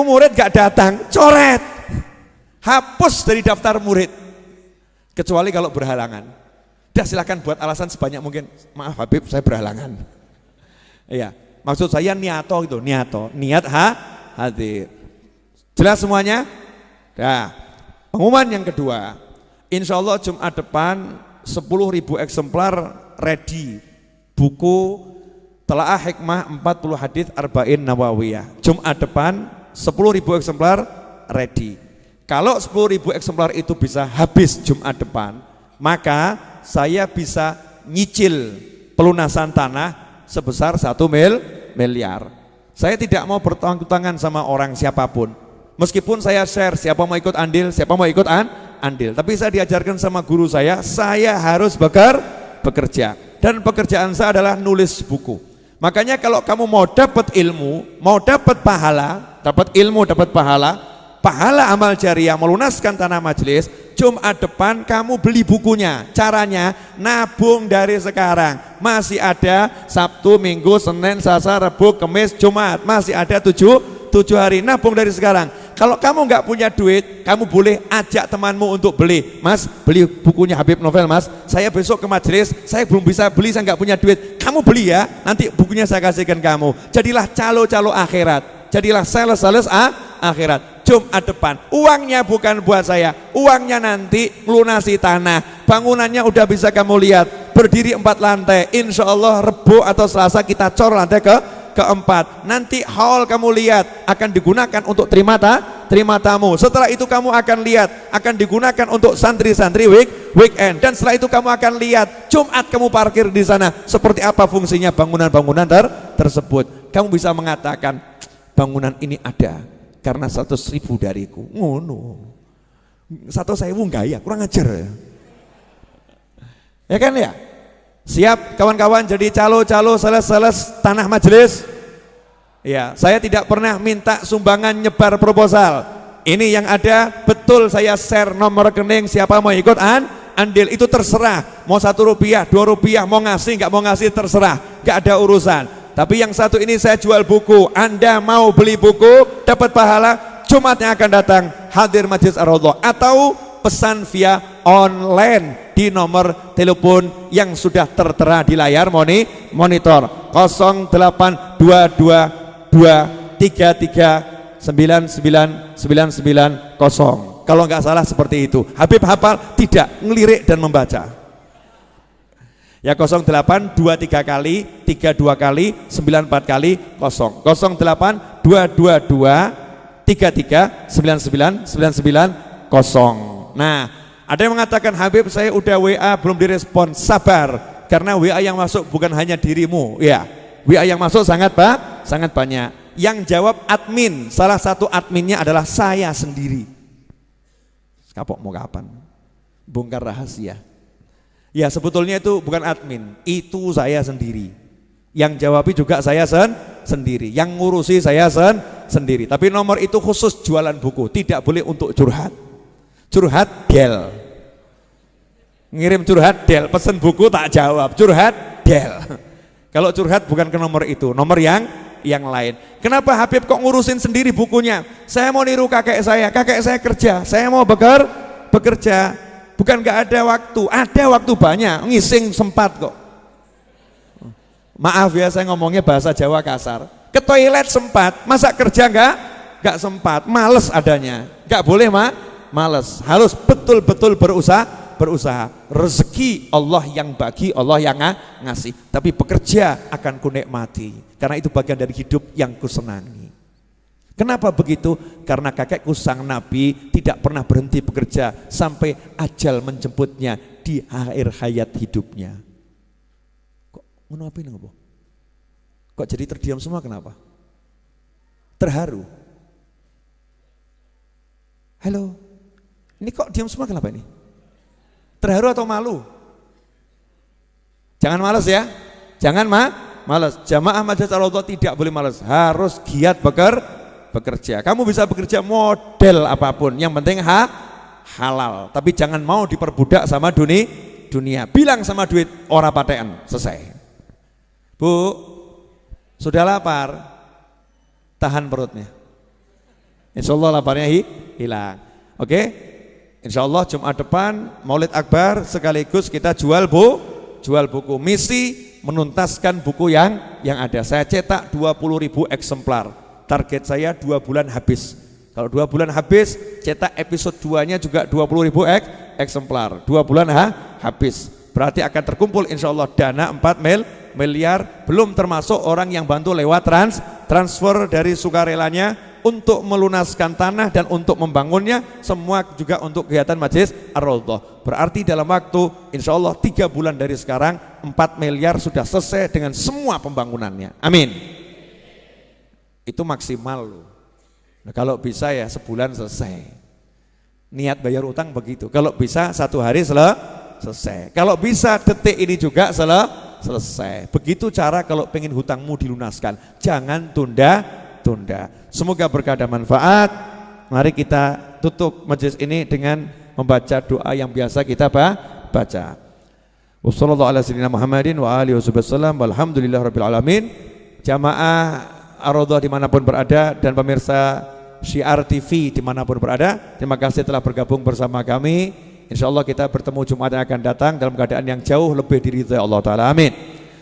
murid gak datang, coret. Hapus dari daftar murid. Kecuali kalau berhalangan. Dah silakan buat alasan sebanyak mungkin. Maaf Habib, saya berhalangan. Iya, maksud saya niato gitu, niat hadir. Jelas semuanya? Dah. Pengumuman yang kedua, insya Allah Jumat depan 10.000 eksemplar ready buku Telaah Hikmah 40 Hadis Arba'in Nawawiyah. Jumat depan 10.000 eksemplar ready. Kalau 10.000 eksemplar itu bisa habis Jumat depan, maka saya bisa nyicil pelunasan tanah sebesar 1 miliar. Saya tidak mau bertanggung-tangan sama orang siapapun. Meskipun saya share, siapa mau ikut andil, siapa mau ikut andil. Tapi saya diajarkan sama guru saya harus bekerja. Dan pekerjaan saya adalah nulis buku. Makanya kalau kamu mau dapat ilmu, mau dapat pahala, dapat ilmu, dapat pahala amal jariah melunaskan tanah majelis, Jumat depan kamu beli bukunya. Caranya nabung dari sekarang. Masih ada Sabtu, Minggu, Senin, Selasa, Rabu, Kamis, Jumat. Masih ada 7 hari, nabung dari sekarang. Kalau kamu nggak punya duit, kamu boleh ajak temanmu untuk beli. Mas, beli bukunya Habib Novel mas, saya besok ke majelis, saya belum bisa beli, saya nggak punya duit. Kamu beli ya, nanti bukunya saya kasihkan kamu. Jadilah calo-calo akhirat, jadilah sales akhirat. Jumat depan, uangnya bukan buat saya, uangnya nanti melunasi tanah. Bangunannya udah bisa kamu lihat, berdiri 4 lantai. Insya Allah Rebo atau Selasa kita cor lantai keempat. Nanti hall kamu lihat akan digunakan untuk terima tamu. Setelah itu kamu akan lihat akan digunakan untuk santri-santri weekend. Dan setelah itu kamu akan lihat Jumat kamu parkir di sana seperti apa fungsinya bangunan-bangunan tersebut. Kamu bisa mengatakan bangunan ini ada karena 100.000 dariku. Ngono. 100.000 enggak ya? Kurang ajar ya. Ya kan ya? Siap kawan-kawan jadi calo-calo sales tanah majelis? Ya, saya tidak pernah minta sumbangan nyebar proposal. Ini yang ada betul saya share nomor rekening, siapa mau ikut andil itu terserah. Mau 1 rupiah, 2 rupiah, mau ngasih nggak mau ngasih terserah, nggak ada urusan. Tapi yang satu ini saya jual buku. Anda mau beli buku dapat pahala, Jumatnya akan datang hadir Majelis Ar-Raudhah atau pesan via online di nomor telepon yang sudah tertera di layar monitor 082223399990. Kalau nggak salah seperti itu. Habib hafal tidak, ngelirik dan membaca. Ya 0823 kali 32 kali 94 kali 0 082233999990. Nah, ada yang mengatakan Habib saya udah WA belum direspon. Sabar, karena WA yang masuk bukan hanya dirimu ya. WA yang masuk sangat banyak. Yang jawab admin, salah satu adminnya adalah saya sendiri. Kapok mau kapan? Bongkar rahasia. Ya sebetulnya itu bukan admin, itu saya sendiri. Yang jawabi juga saya sendiri, yang ngurusi saya sendiri. Tapi nomor itu khusus jualan buku, tidak boleh untuk curhat. Curhat del, ngirim curhat del, pesen buku tak jawab, curhat del. Kalau curhat bukan ke nomor itu, nomor yang lain. Kenapa Habib kok ngurusin sendiri bukunya? Saya mau niru kakek saya kerja, saya mau bekerja. Bukan nggak ada waktu banyak, ngising sempat kok. Maaf ya saya ngomongnya bahasa Jawa kasar. Ke toilet sempat, masa kerja nggak sempat, males adanya. Nggak boleh males, harus betul-betul berusaha. Rezeki Allah yang bagi, Allah yang ngasih. Tapi bekerja akan kunikmati, karena itu bagian dari hidup yang kusenangi. Kenapa begitu? Karena kakekku sang Nabi tidak pernah berhenti bekerja sampai ajal menjemputnya di akhir hayat hidupnya. Kok ngapain ngopo? Kok jadi terdiam semua kenapa? Terharu. Halo. Ini kok diam semua kenapa ini? Terharu atau malu? Jangan malas ya. Jangan malas. Jamaah Majelis Ar-Raudhah tidak boleh malas. Harus giat bekerja. Kamu bisa bekerja model apapun, yang penting halal. Tapi jangan mau diperbudak sama dunia. Bilang sama duit ora patean, selesai. Bu, sudah lapar? Tahan perutnya. Insya Allah laparnya hilang. Oke? Insya Allah Jumat depan Maulid Akbar sekaligus kita jual buku. Misi menuntaskan buku yang ada. Saya cetak 20.000 eksemplar. Target saya 2 bulan habis. Kalau 2 bulan habis, cetak episode 2-nya juga 20.000 eksemplar. 2 bulan habis. Berarti akan terkumpul insya Allah dana 4 miliar, belum termasuk orang yang bantu lewat transfer dari sukarelanya untuk melunaskan tanah dan untuk membangunnya, semua juga untuk kegiatan Majelis Ar-Raudhah. Berarti dalam waktu insya Allah 3 bulan dari sekarang 4 miliar sudah selesai dengan semua pembangunannya. Amin. Itu maksimal loh. Nah, kalau bisa ya sebulan selesai. Niat bayar utang begitu. Kalau bisa 1 hari selesai. Kalau bisa detik ini juga selesai. Begitu cara kalau pengen hutangmu dilunaskan. Jangan tunda. Semoga berkah dan manfaat. Mari kita tutup majelis ini dengan membaca doa yang biasa kita baca. Wassallallahu ala sayyidina Muhammadin wa alihi wasallam. Walhamdulillahirabbil alamin. Jamaah Ar-Raudhah dimanapun berada dan pemirsa Syiar TV dimanapun berada, terima kasih telah bergabung bersama kami. Insya Allah kita bertemu Jumat yang akan datang dalam keadaan yang jauh lebih diridhai Allah Ta'ala. Amin.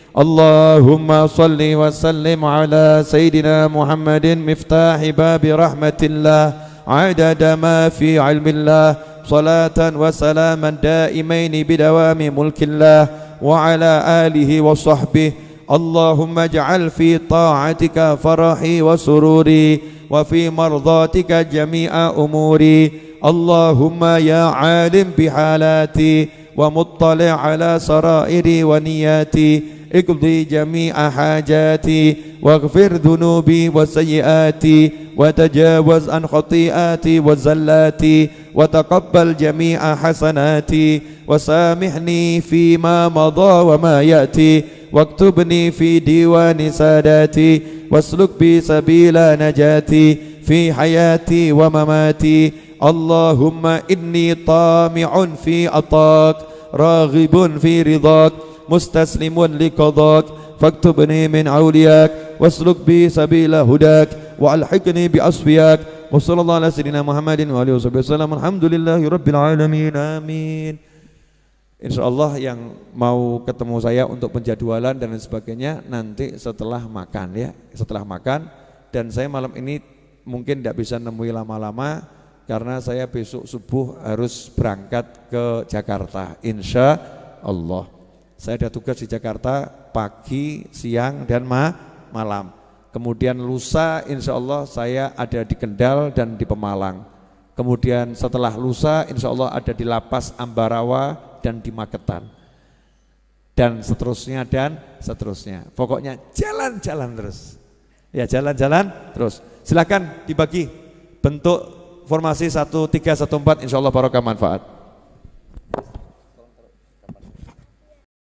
Allahumma salli wa sallim ala Sayyidina Muhammadin miftahi babi rahmatillah adada ma fi ilmillah salatan wa salaman daimaini bidawami mulkillah wa ala alihi wa sahbihi. Allahumma ja'al fi ta'atika farahi wa sururi wa fi mardatika jami'a umuri. Allahumma ya alim bihalati wa muttali' ala sarairi wa niyati اقضي جميع حاجاتي واغفر ذنوبي وسيئاتي وتجاوز عن خطيئاتي وزلاتي وتقبل جميع حسناتي وسامحني فيما مضى وما يأتي واكتبني في ديوان ساداتي واسلك بي سبيل نجاتي في حياتي ومماتي. اللهم إني طامع في عطاك راغب في رضاك مستسلم لقضاك فاكتبني من أولياك واسلك بي سبيل هداك وألحقني بأصفياك. وصلى الله على سيدنا محمد وآله وسلم. Alhamdulillahi rabbil alamin. Amin. Insyaallah yang mau ketemu saya untuk penjadwalan dan lain sebagainya nanti setelah makan ya, setelah makan. Dan saya malam ini mungkin tidak bisa nemui lama-lama karena saya besok subuh harus berangkat ke Jakarta insya Allah. Saya ada tugas di Jakarta pagi, siang, dan malam. Kemudian lusa insya Allah saya ada di Kendal dan di Pemalang. Kemudian setelah lusa insya Allah ada di Lapas Ambarawa dan di Magetan. Dan seterusnya. Pokoknya jalan-jalan terus. Ya jalan-jalan terus. Silakan dibagi bentuk formasi 1, 3, 1, 4 insya Allah barokah manfaat.